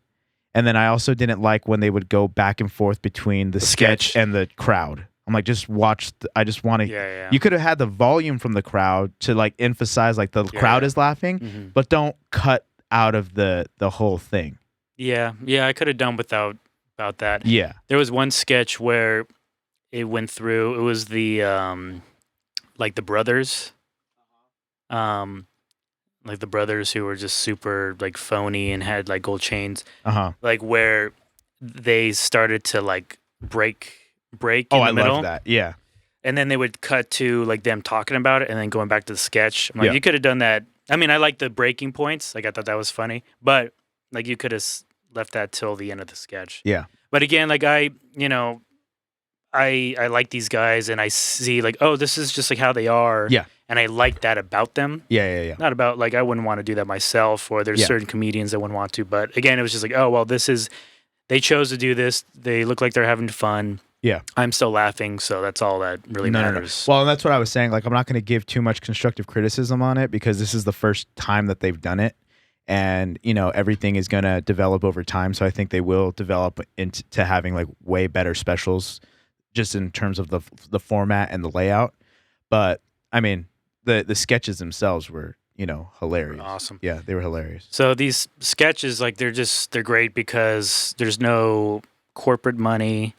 And then I also didn't like when they would go back and forth between the sketch and the crowd. I'm like, just watch. I just want to. Yeah. You could have had the volume from the crowd to like emphasize like the crowd is laughing, but don't cut out of the whole thing. Yeah. I could have done without that. Yeah. There was one sketch where it went through. It was the like the brothers, like the brothers who were just super like phony and had like gold chains. Like where they started to like break in the middle. I love that. Yeah. And then they would cut to like them talking about it and then going back to the sketch. I'm like, you could have done that. I mean, I like the breaking points. Like I thought that was funny, but like you could have left that till the end of the sketch. Yeah. But again, like I like these guys and I see like, oh, this is just like how they are. Yeah. And I like that about them. Yeah. Not about like I wouldn't want to do that myself, or there's certain comedians that wouldn't want to. But again, it was just like, oh well, they chose to do this. They look like they're having fun. Yeah. I'm still laughing, so that's all that really matters. No. Well, and that's what I was saying. Like, I'm not going to give too much constructive criticism on it because this is the first time that they've done it. And, you know, everything is going to develop over time. So I think they will develop into having like way better specials just in terms of the format and the layout. But I mean, the sketches themselves were, you know, hilarious. Awesome. Yeah, they were hilarious. So these sketches, like they're great because there's no corporate money.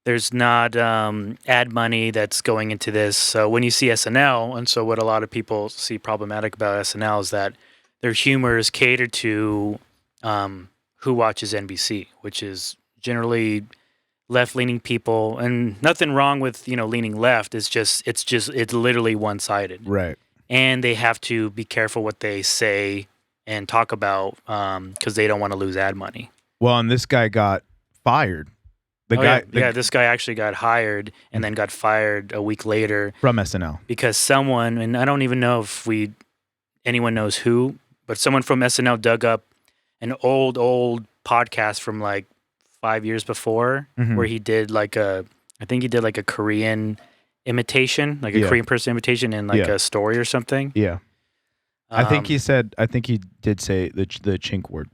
There's not ad money that's going into this. So when you see SNL, and so what a lot of people see problematic about SNL is that their humor is catered to who watches NBC, which is generally left-leaning people, and nothing wrong with leaning left. It's literally one-sided, Right? And they have to be careful what they say and talk about because they don't want to lose ad money. Well, and this guy got fired. This guy actually got hired and then got fired a week later from SNL because someone, and I don't even know if anyone knows who, but someone from SNL dug up an old podcast from like 5 years before where he did like a Korean imitation, like a Korean person imitation in like a story or something. Yeah. I think he did say the chink word.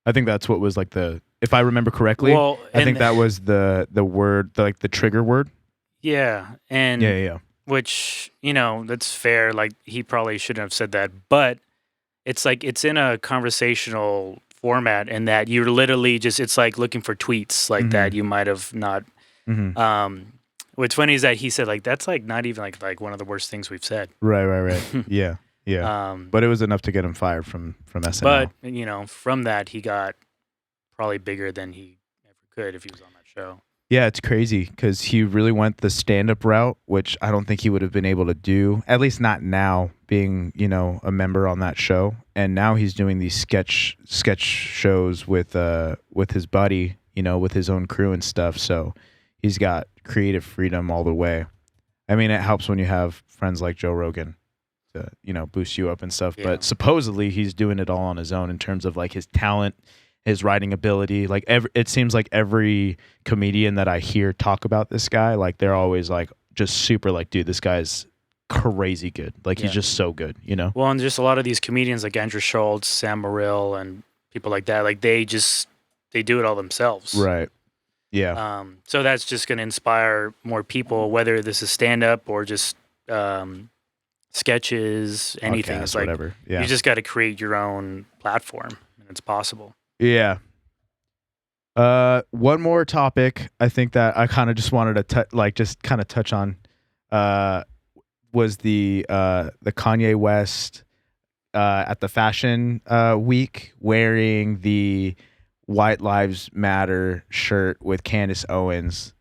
I think that's what was like if I remember correctly, well, I think that was the word, like the trigger word. Yeah. And yeah. Which, that's fair. Like he probably shouldn't have said that, but it's like, it's in a conversational format and that you're literally it's like looking for tweets like that you might have not. What's funny is that he said like, that's like not even like one of the worst things we've said. Right. Yeah. But it was enough to get him fired from SNL. But, from that, he got probably bigger than he ever could if he was on that show. Yeah, it's crazy because he really went the stand-up route, which I don't think he would have been able to do, at least not now, being, a member on that show. And now he's doing these sketch shows with his buddy, with his own crew and stuff. So he's got creative freedom all the way. I mean, it helps when you have friends like Joe Rogan to, boost you up and stuff. Yeah. But supposedly he's doing it all on his own in terms of like his talent, his writing ability. Like it seems like every comedian that I hear talk about this guy, like they're always like just super like, dude, this guy's crazy good. Like he's Yeah. just so good, you know? Well, and just a lot of these comedians like Andrew Schultz, Sam Morril, and people like that, like they do it all themselves. Right. Yeah. So that's just going to inspire more people, whether this is stand up or just sketches, anything. Podcasts, It's like whatever. Yeah. you just got to create your own platform, and it's possible. Yeah. One more topic I think that I kind of just wanted to touch on was the Kanye West at the fashion week wearing the White Lives Matter shirt with Candace Owens.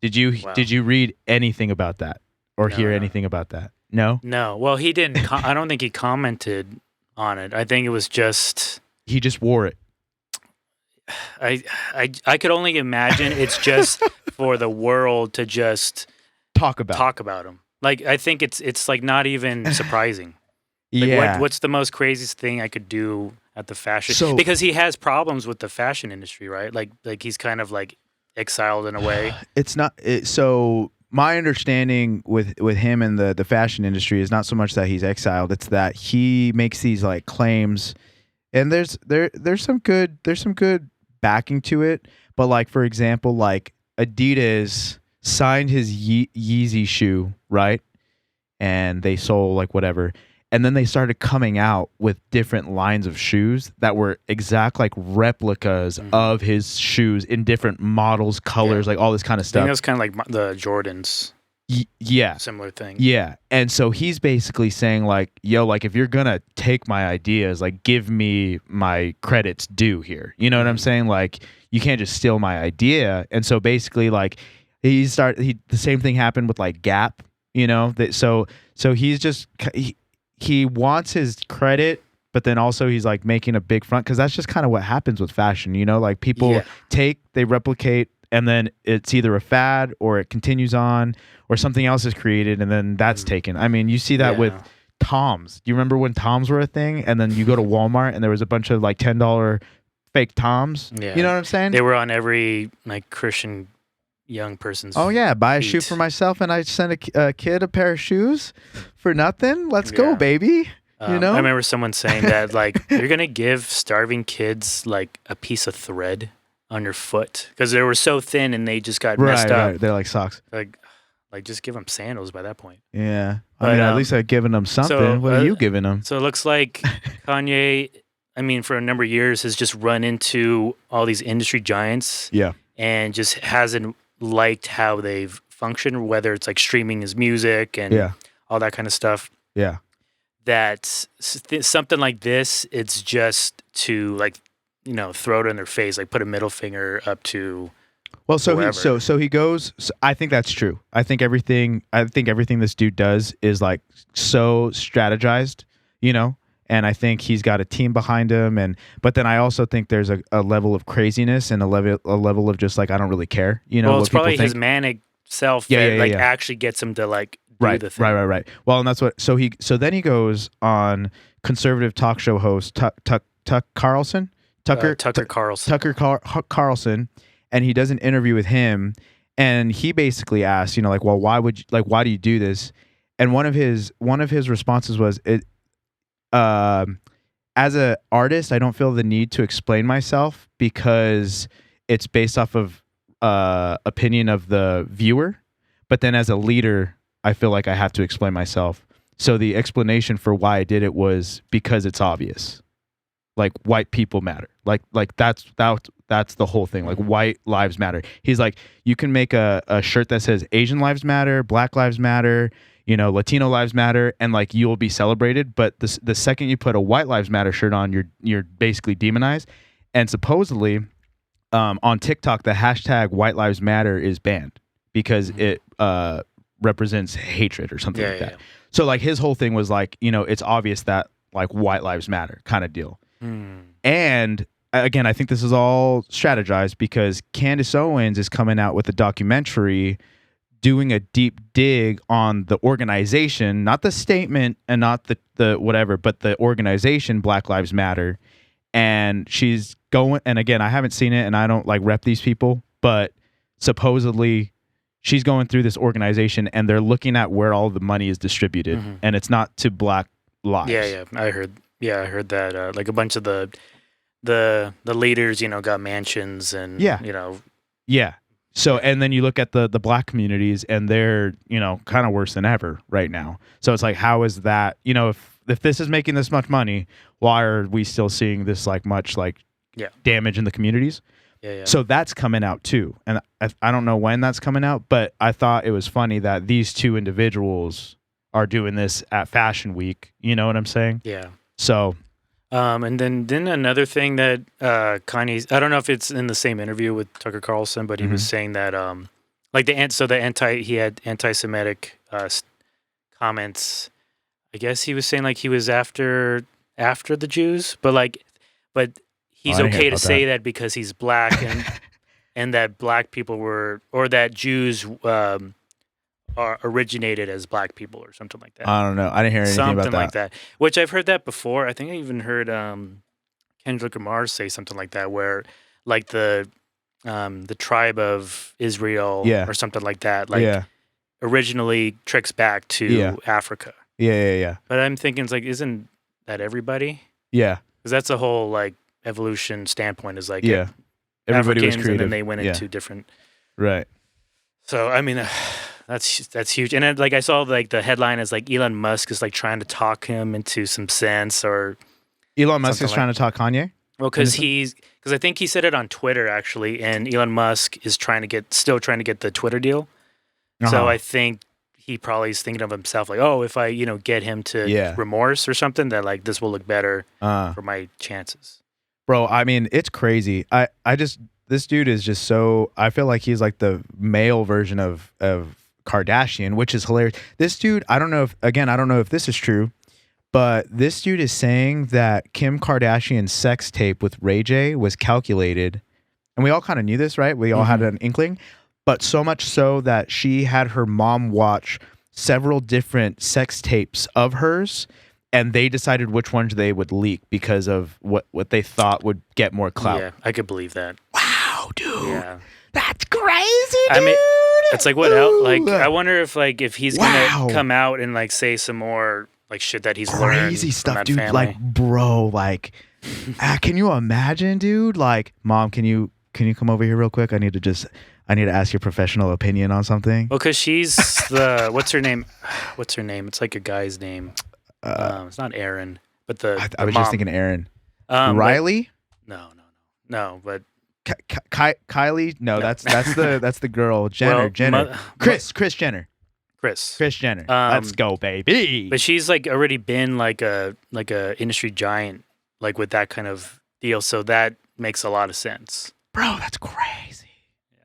Did you read anything about that or hear anything about that? No? No. Well, he didn't. I don't think he commented on it. I think it was just. He just wore it. I could only imagine it's just for the world to just talk about him. Like I think it's like not even surprising. Like, yeah. What's the most craziest thing I could do at the fashion? So, because he has problems with the fashion industry, right? Like he's kind of like exiled in a way. It's not. So my understanding with him and the fashion industry is not so much that he's exiled. It's that he makes these like claims, and there's some good backing to it. But like for example, like Adidas signed his Yeezy shoe, right? And they sold like whatever. And then they started coming out with different lines of shoes that were exact like replicas of his shoes in different models, colors, like all this kind of I stuff. think that's kind of like the Jordans. Yeah. Similar thing. Yeah. And so he's basically saying like, yo, like if you're going to take my ideas, like give me my credits due here. You know what I'm saying? Like you can't just steal my idea. And so basically like the same thing happened with like Gap, you know, so he's just, he wants his credit, but then also he's like making a big front because that's just kind of what happens with fashion, you know, like people they replicate, and then it's either a fad or it continues on or something else is created and then that's taken. I mean, you see that with Toms. Do you remember when Toms were a thing? And then you go to Walmart and there was a bunch of like $10 fake Toms. Yeah. You know what I'm saying? They were on every like Christian young person's buy a feet. shoe for myself and I send a kid a pair of shoes for nothing. Let's go, baby. You know? I remember someone saying that like you're gonna give starving kids like a piece of thread on your foot because they were so thin and they just got messed up. Right. They're like socks. Like just give them sandals by that point. Yeah. But, I mean, at least I've given them something. so, what are you giving them? So it looks like Kanye, I mean, for a number of years has just run into all these industry giants. Yeah. And just hasn't liked how they've functioned, whether it's like streaming his music and all that kind of stuff. Yeah. That something like this, it's just to like, you know, throw it in their face, like put a middle finger up to. Well, so he goes. So I think that's true. I think everything this dude does is like so strategized, you know. And I think he's got a team behind him, but then I also think there's a level of craziness and a level of just like I don't really care, you know. Well, what it's probably people his think. manic self that actually gets him to like do the thing. Right. Well, and that's what. So then he goes on conservative talk show host Tucker Carlson, and he does an interview with him, and he basically asks, you know, like, well, why do you do this? And one of his responses was as an artist, I don't feel the need to explain myself because it's based off of opinion of the viewer. But then as a leader, I feel like I have to explain myself. So the explanation for why I did it was because it's obvious. Like white people matter. Like that's the whole thing. Like white lives matter. He's like, you can make a shirt that says Asian lives matter, Black lives matter, you know, Latino lives matter, and like you'll be celebrated. But the second you put a White Lives Matter shirt on, you're basically demonized. And supposedly, on TikTok, the hashtag White Lives Matter is banned because it represents hatred or something like that. So like his whole thing was like, you know, it's obvious that like white lives matter kind of deal. And again, I think this is all strategized because Candace Owens is coming out with a documentary doing a deep dig on the organization, not the statement and not the whatever, but the organization Black Lives Matter. And she's going, and again, I haven't seen it and I don't like rep these people, but supposedly she's going through this organization and they're looking at where all the money is distributed, and it's not to Black lives. Yeah, I heard that. Like a bunch of the leaders, got mansions and Yeah. So, and then you look at the Black communities, and they're, kind of worse than ever right now. So it's like, how is that, if this is making this much money, why are we still seeing this much damage in the communities? Yeah. So that's coming out too. And I don't know when that's coming out, but I thought it was funny that these two individuals are doing this at Fashion Week. You know what I'm saying? Yeah. So, and then another thing that Kanye's, I don't know if it's in the same interview with Tucker Carlson, but he was saying that he had anti-Semitic comments. I guess he was saying he was after the Jews, but he's okay to say that because he's Black and that Black people or that Jews are originated as Black people or something like that. I don't know. I didn't hear anything about that. Something like that. Which I've heard that before. I think I even heard Kendrick Lamar say something like that, where the tribe of Israel or something like that, originally tricks back to Africa. Yeah. But I'm thinking isn't that everybody? Yeah. Because that's a whole evolution standpoint is everybody Africans was creative. And then they went into different. Right. So I mean, that's huge. And then, I saw the headline is Elon Musk is trying to talk him into some sense, or Elon Musk is trying to talk Kanye. Well, because I think he said it on Twitter actually, and Elon Musk is still trying to get the Twitter deal. So I think he probably is thinking of himself if I get him to remorse or something, that this will look better for my chances. Bro, I mean, it's crazy. This dude is just so, I feel like he's the male version of Kardashian, which is hilarious. This dude, I don't know if this is true, but this dude is saying that Kim Kardashian's sex tape with Ray J was calculated, and we all kind of knew this, right? We all had an inkling, but so much so that she had her mom watch several different sex tapes of hers, and they decided which ones they would leak because of what they thought would get more clout. Yeah, I could believe that. Wow, dude. Yeah. That's crazy, dude. I mean, it's what else? I wonder if he's gonna come out and say some more shit that he's learned. Crazy stuff, from that dude. family. Bro, can you imagine, dude? Mom, can you come over here real quick? I need to ask your professional opinion on something. Well, because she's what's her name? It's a guy's name. It's not Aaron, but the I was mom. just thinking Aaron. Riley? No, but Kylie? No, that's the girl. Jenner. Kris Jenner. Kris Jenner. Let's go, baby. But she's already been a industry giant with that kind of deal, so that makes a lot of sense. Bro, that's crazy. Yeah.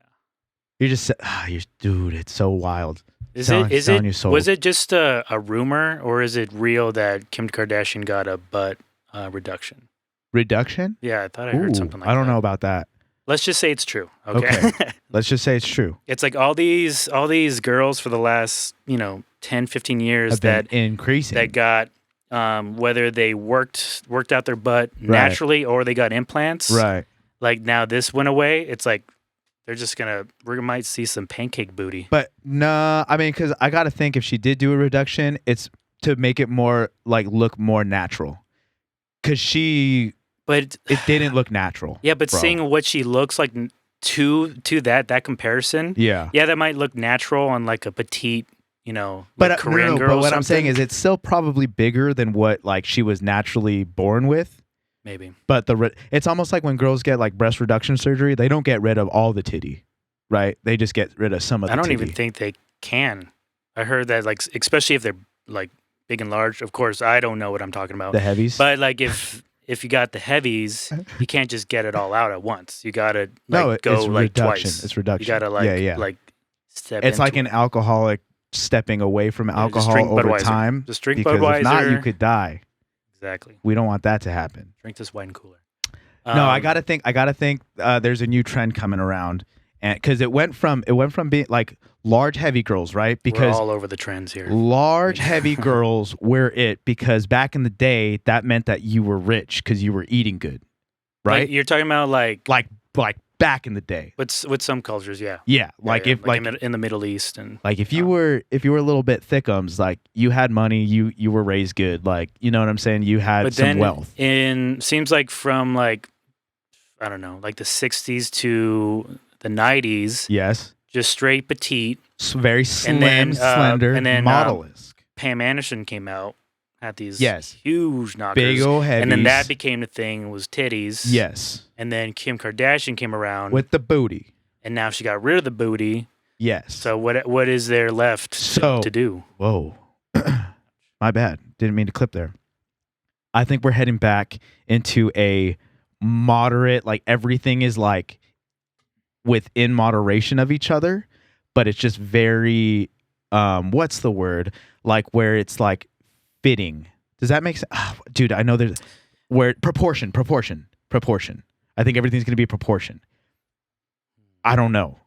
You just said, dude, it's so wild. Was it just a rumor, or is it real that Kim Kardashian got a butt reduction? Reduction? Yeah, I thought I heard something like that. I don't know about that. Let's just say it's true. Okay. Let's just say it's true. It's all these girls for the last, 10, 15 years have been increasing. That got whether they worked out their butt naturally or they got implants. Right. Now this went away. It's they're just we might see some pancake booty. But no, I mean, because I got to think if she did do a reduction, it's to make it more look more natural. Because it didn't look natural. Yeah, but seeing what she looks like to that comparison. Yeah, that might look natural on a petite, Korean girl. But what I'm saying is, it's still probably bigger than what she was naturally born with. Maybe. But it's almost like when girls get breast reduction surgery, they don't get rid of all the titty, right? They just get rid of some of the titty. I don't even think they can. I heard that especially if they're big and large. Of course, I don't know what I'm talking about. The heavies. But if you got the heavies, you can't just get it all out at once. You gotta go it's reduction. twice. It's reduction. You gotta step. It's like an alcoholic stepping away from alcohol over time. Just drink because Budweiser. If not, you could die. Exactly. We don't want that to happen. Drink this wine cooler. No, I gotta think. There's a new trend coming around, and because it went from being large heavy girls, right? Because we're all over the trends here. Large heavy girls were it because back in the day that meant that you were rich because you were eating good, right? You're talking about like back in the day. With some cultures, yeah. Yeah, like if in the Middle East and like if you were a little bit thickums, like you had money, you were raised good, like you know what I'm saying. You had some wealth. Seems like from like I don't know, like the 60s to the 90s. Yes. Just straight petite. Very slim, slender, and then model-esque. Pam Anderson came out, had these huge knockers. Big old heavies. And then that became the thing, was titties. Yes. And then Kim Kardashian came around. With the booty. And now she got rid of the booty. Yes. So what is there left to do? Whoa. My bad. Didn't mean to clip there. I think we're heading back into a moderate, like everything is like within moderation of each other, but it's just very what's the word, like where it's like fitting. Does that make sense? Oh, dude, I know there's where proportion. I think everything's going to be proportion. I don't know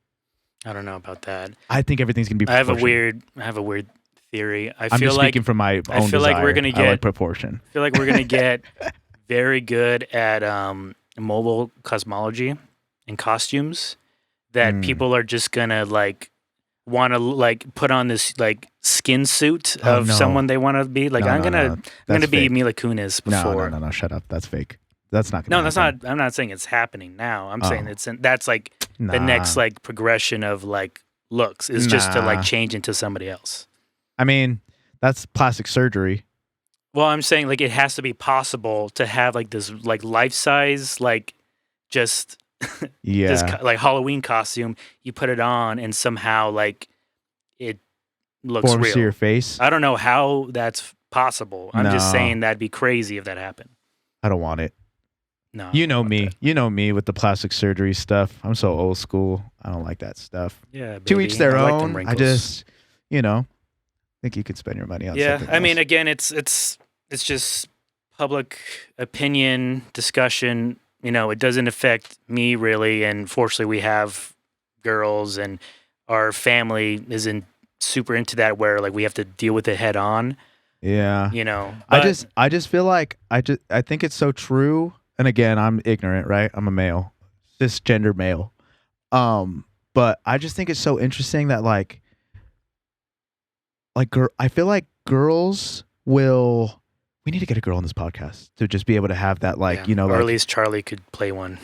about that. I think everything's going to be proportion. I have a weird theory. I'm just speaking from my own desire. I feel like we're going to get I like proportion. I feel like we're going to get very good at mobile cosmology and costumes that people are just going to like want to like put on this like skin suit of someone they want to be like. I'm going to be Mila Kunis before. No, shut up. That's fake. That's not gonna happen. I'm not saying it's happening now. I'm saying that's like the next like progression of like looks is just to like change into somebody else. I mean, that's plastic surgery. Well, I'm saying like it has to be possible to have like this like life size like just this like Halloween costume. You put it on and somehow like it looks forms real to your face. I don't know how that's possible. I'm just saying that'd be crazy if that happened. I don't want it. No, you know me. You know me with the plastic surgery stuff. I'm so old school. I don't like that stuff. Yeah, baby. To each their I own. Like I just, think you could spend your money on something else. I mean, again, it's just public opinion discussion. It doesn't affect me really, and fortunately, we have girls, and our family isn't super into that, where like we have to deal with it head on. Yeah. But I just feel like I think it's so true. And again, I'm ignorant, right? I'm a male, cisgender male. But I just think it's so interesting that like I feel like girls will. We need to get a girl on this podcast to just be able to have that, like, or like, at least Charlie could play one.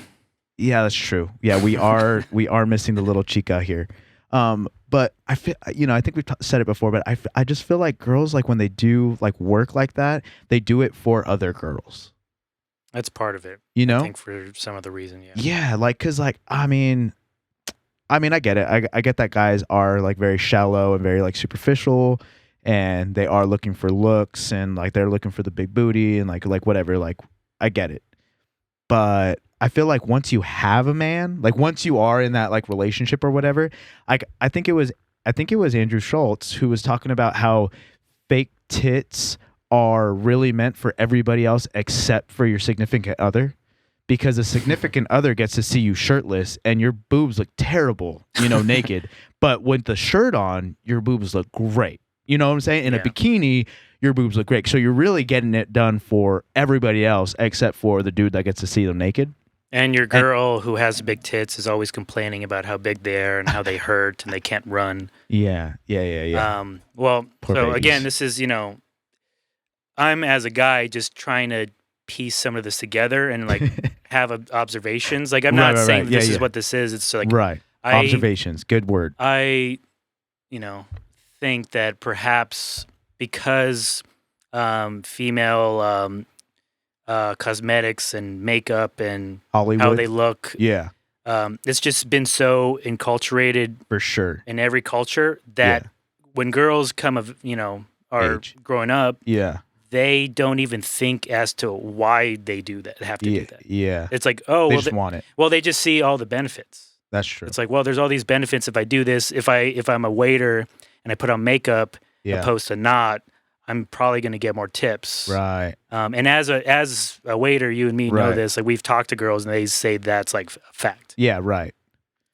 Yeah, that's true. Yeah, we are missing the little chica here. But I feel, I think we've said it before, but I just feel like girls, like when they do like work like that, they do it for other girls. That's part of it. I think for some other reason, yeah. Yeah, like, cause like, I mean, I get it. I get that guys are like very shallow and very like superficial, and they are looking for looks, and like they're looking for the big booty and like whatever. Like, I get it. But I feel like once you have a man, like once you are in that like relationship or whatever, I think it was Andrew Schultz who was talking about how fake tits are really meant for everybody else except for your significant other, because the significant other gets to see you shirtless and your boobs look terrible, naked. But with the shirt on, your boobs look great. You know what I'm saying? In a bikini, your boobs look great. So you're really getting it done for everybody else except for the dude that gets to see them naked. And your girl who has big tits is always complaining about how big they are and how they hurt and they can't run. Yeah. Well, Poor so babies. again, this is, I'm as a guy just trying to piece some of this together and like have observations. Like I'm not saying this is what this is. It's like observations. Good word. I, think that perhaps because female cosmetics and makeup and Hollywood, how they look, it's just been so enculturated for sure in every culture that when girls come of are age. Growing up, they don't even think as to why they do that. Have to do that. Yeah, it's like they just want it. Well, they just see all the benefits. That's true. It's like, well, there's all these benefits if I do this. If I'm a waiter and I put on makeup opposed to not, I'm probably going to get more tips. Right. And as a waiter, you and me know this. Like we've talked to girls and they say that's like a fact. Yeah. Right.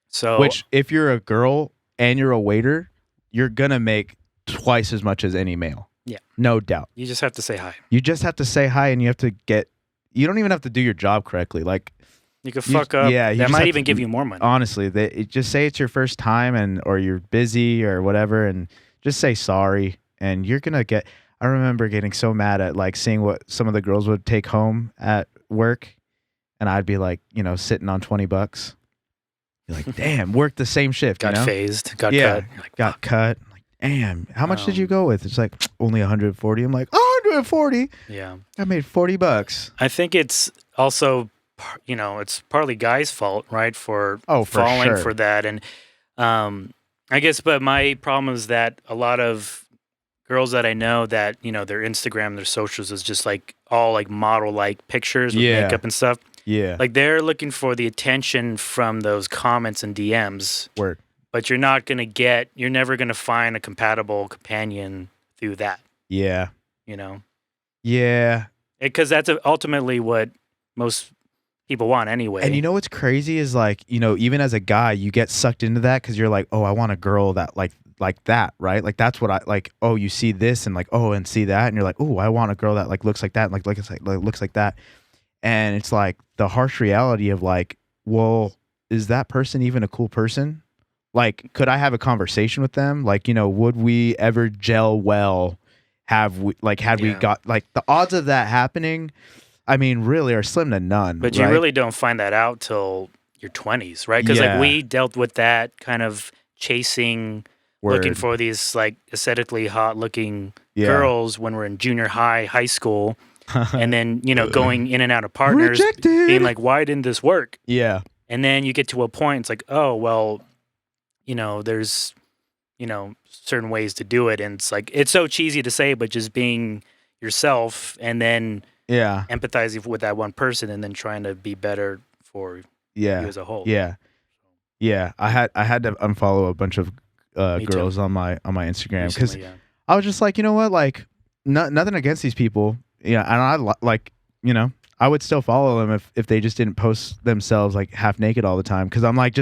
So, which if you're a girl and you're a waiter, you're gonna make twice as much as any male. Yeah. No doubt. You just have to say hi. You just have to say hi, and you have to get. You don't even have to do your job correctly. Like, You could fuck up. Yeah, That might even give you more money. Honestly, just say it's your first time or you're busy or whatever, and just say sorry, and you're gonna get. I remember getting so mad at like seeing what some of the girls would take home at work, and I'd be like, sitting on $20. You're like, damn, worked the same shift. Got phased. Got cut. Yeah, You're like, got cut. Like, damn, how much did you go with? It's like only 140. I'm like, 140. Yeah, I made $40. I think it's also, it's partly guys' fault, right, for falling sure. for that, and I guess. But my problem is that a lot of girls that I know that their Instagram, their socials is just like all like model like pictures with makeup and stuff. Yeah, like they're looking for the attention from those comments and DMs. Word. But you're never gonna find a compatible companion through that. Yeah. Yeah. Because that's ultimately what most people want anyway. And what's crazy is like, even as a guy, you get sucked into that because you're like, oh, I want a girl that like that, right? Like that's what I like. Oh, you see this and like, oh, and see that, and you're like, oh, I want a girl that like looks like that, and like looks like that. And it's like the harsh reality of like, well, is that person even a cool person? Like, could I have a conversation with them? Like, would we ever gel well? Had we got like the odds of that happening? I mean, really are slim to none. But right? You really don't find that out till your 20s, right? Because like we dealt with that kind of chasing, looking for these like aesthetically hot looking girls when we're in junior high school. And then, going in and out of partners, being like, why didn't this work? Yeah. And then you get to a point, it's like, oh, well, there's, certain ways to do it. And it's like, it's so cheesy to say, but just being yourself and then empathizing with that one person and then trying to be better for you as a whole. Yeah. Yeah. I had to unfollow a bunch of girls on my Instagram because I was just like, you know what? Like, nothing against these people. Yeah, and I like, I would still follow them if they just didn't post themselves like half naked all the time. Because I'm like,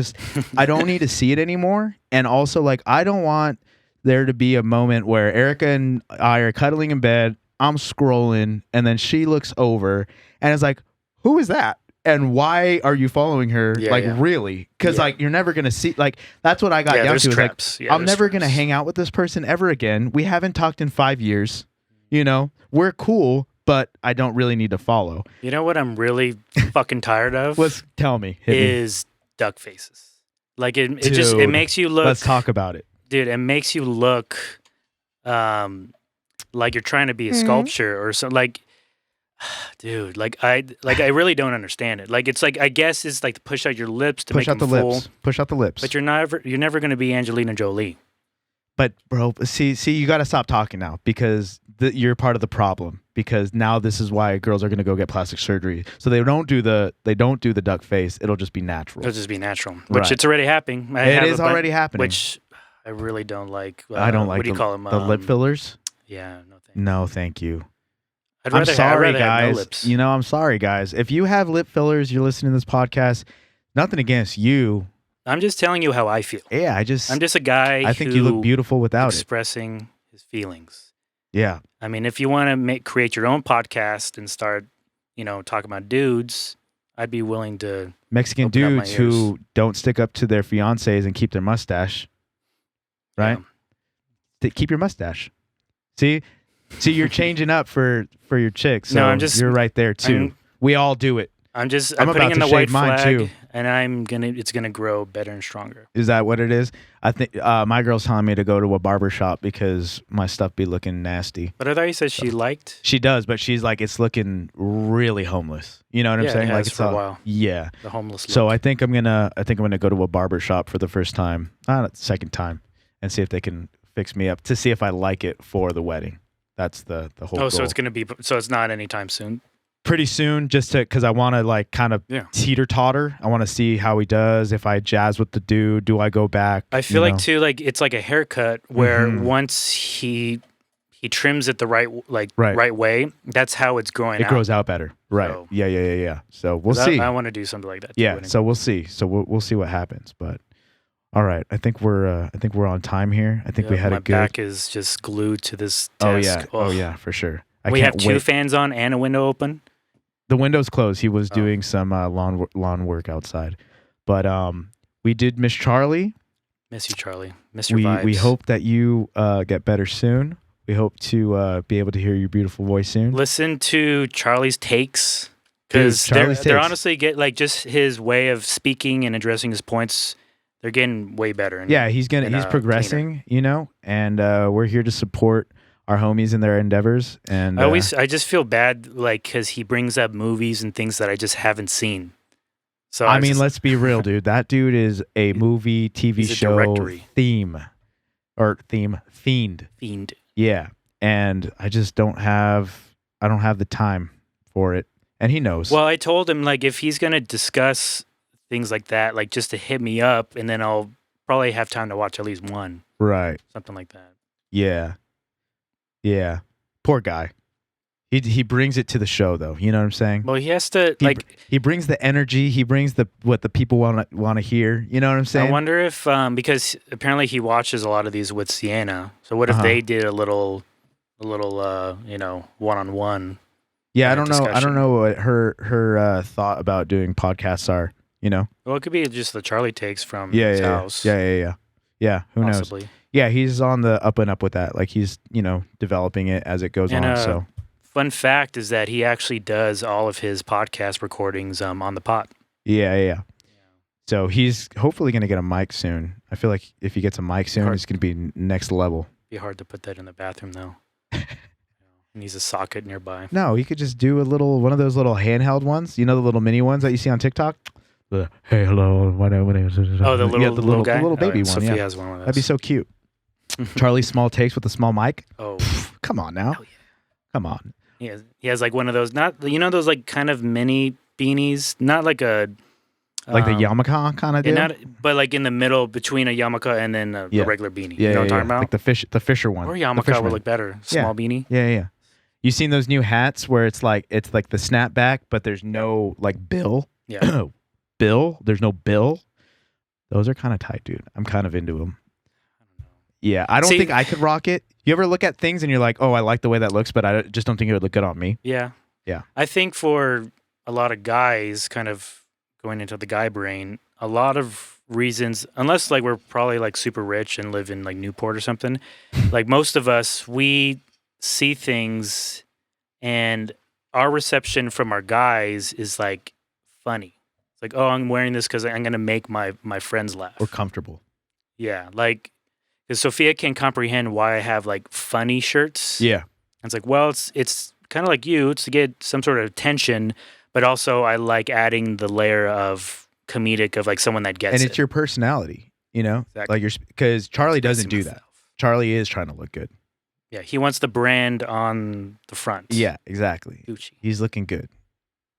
I don't need to see it anymore. And also, like, I don't want there to be a moment where Erica and I are cuddling in bed, I'm scrolling, and then she looks over and is like, who is that? And why are you following her? Really? Because like you're never gonna see. Like that's what I got down to. Traps. Like, I'm never gonna hang out with this person ever again. We haven't talked in 5 years. We're cool, but I don't really need to follow. You know what I'm really fucking tired of? Tell me. Is duck faces. Like it makes you look. Let's talk about it, dude. It makes you look, like you're trying to be a sculpture or something. Like, dude, I really don't understand it. Like it's like I guess it's like to push out your lips to make them full. Push out the lips. But you're never gonna be Angelina Jolie. But bro, see, you got to stop talking now because you're part of the problem. Because now this is why girls are going to go get plastic surgery. So they don't do the duck face. It'll just be natural. It'll just be natural, which it's already happening. It is already happening. Which I really don't like. I don't like. What do you call them? The lip fillers. Yeah, no, thank you. I'm sorry, guys. No lips. I'm sorry, guys. If you have lip fillers, you're listening to this podcast. Nothing against you. I'm just telling you how I feel. Yeah, I'm just a guy. I think you look beautiful without expressing his feelings. Yeah. I mean, if you want to create your own podcast and start, talking about dudes, I'd be willing to. Mexican dudes who don't stick up to their fiancés and keep their mustache. Right? Yeah. Keep your mustache. See, you're changing up for your chicks. So you're right there too. We all do it. I'm putting in the white flag, and it's gonna grow better and stronger. Is that what it is? I think my girl's telling me to go to a barber shop because my stuff be looking nasty. But I thought you said she liked. She does, but she's like, it's looking really homeless. You know what I'm saying? It has like it's for a while. Yeah, the homeless look. So I think I'm gonna go to a barber shop for the first time, second time, and see if they can fix me up to see if I like it for the wedding. That's the whole. Oh, goal. So it's not anytime soon. Pretty soon, just because I want to like kind of teeter-totter. I want to see how he does. If I jazz with the dude, do I go back? I feel like too, like it's like a haircut where once he trims it the right way, that's how it's growing. It grows out better, right? So, yeah. So we'll see. I want to do something like that. Yeah. So we'll see. So we'll see what happens. But all right, I think we're on time here. I think we had a good. My back is just glued to this desk. Oh yeah, for sure. We have two fans on and a window open. The window's closed. He was Oh. doing some lawn work outside. But we did miss Charlie. Miss you, Charlie. Miss your vibes. We hope that you get better soon. We hope to be able to hear your beautiful voice soon. Listen to Charlie's takes, because they're Takes. honestly get like just his way of speaking and addressing his points. They're getting way better. Yeah, he's progressing, you know, and we're here to support our homies in their endeavors. And I just feel bad, like, because he brings up movies and things that I just haven't seen. So I mean, let's be real, dude. That dude is a movie, TV show fiend. Yeah, and I just don't have the time for it, and he knows. Well, I told him, like, if he's gonna discuss things like that, like, just to hit me up, and then I'll probably have time to watch at least one, right? Something like that. Yeah. Poor guy. He brings it to the show, though. You know what I'm saying? Well, he has to he brings the energy. He brings what the people want to hear. You know what I'm saying? I wonder if because apparently he watches a lot of these with Sienna. So what if they did a little one-on-one? Yeah, I don't know. I don't know what her thought about doing podcasts are. You know? Well, it could be just the Charlie takes from his house. Yeah. Who Possibly. knows? Yeah, he's on the up and up with that. Like he's developing it as it goes on. So. Fun fact is that he actually does all of his podcast recordings on the pot. Yeah. So he's hopefully going to get a mic soon. I feel like if he gets a mic soon, it's going to be next level. Be hard to put that in the bathroom, though. He needs a socket nearby. No, he could just do one of those little handheld ones. You know, the little mini ones that you see on TikTok? Hey, hello. My name is... Oh, the little guy? The little baby one, Sophia has one of those. That'd be so cute. Charlie Small Takes with a small mic? Oh. Come on now. Oh, yeah. Come on. He has like one of those, not those like kind of mini beanies, not like a like the yarmulke kind of deal, but like in the middle between a yarmulke and then a regular beanie. You know what I'm talking about? Like the Fisher one. Or yarmulke would look better. Small beanie. Yeah. You seen those new hats where it's like the snapback, but there's no like bill. Yeah. Bill. There's no bill. Those are kind of tight, dude. I'm kind of into them. Yeah, I don't think I could rock it. You ever look at things and you're like, oh, I like the way that looks, but I just don't think it would look good on me? Yeah. Yeah. I think for a lot of guys, kind of going into the guy brain, a lot of reasons, unless like we're probably like super rich and live in like Newport or something, like most of us, we see things and our reception from our guys is like funny. It's like, oh, I'm wearing this because I'm going to make my friends laugh. Or comfortable. Yeah. Like, because Sophia can comprehend why I have like funny shirts. Yeah. And it's like, well, it's kind of like you. It's to get some sort of attention, but also I like adding the layer of comedic of like someone that gets it. And it's your personality, you know? Exactly. Like because Charlie doesn't do that. Charlie is trying to look good. Yeah, he wants the brand on the front. Yeah, exactly. Gucci. He's looking good.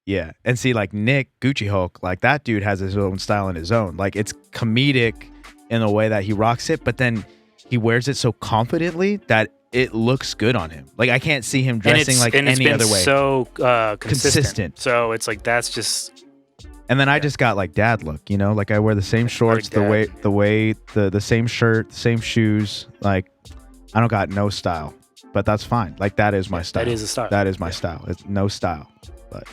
Yeah. And see, like Nick, Gucci Hulk, like that dude has his own style in his own. Like it's comedic in the way that he rocks it, but then he wears it so confidently that it looks good on him. Like I can't see him dressing like any other way. So consistent. So it's like that's just. And then I just got like dad look, you know, like I wear the same shorts, the same shirt, the same shoes. Like I don't got no style, but that's fine. Like that is my style. That is a style. That is my style. It's no style, but.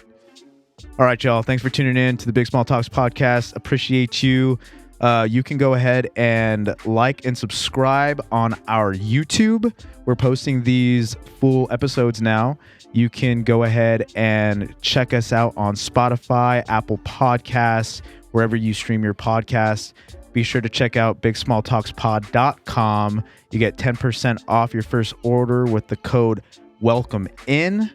All right, y'all. Thanks for tuning in to the Big Small Talks podcast. Appreciate you. You can go ahead and like and subscribe on our YouTube. We're posting these full episodes now. You can go ahead and check us out on Spotify, Apple Podcasts, wherever you stream your podcasts. Be sure to check out bigsmalltalkspod.com. You get 10% off your first order with the code WELCOMEIN.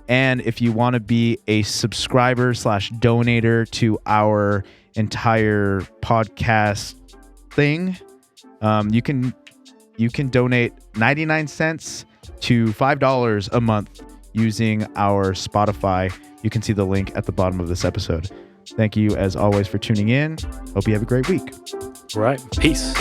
And if you want to be a subscriber / donator to our entire podcast thing, you can donate 99 cents to $5 a month using our Spotify. You can see the link at the bottom of this episode. Thank you as always for tuning in. Hope you have a great week. All right. Peace.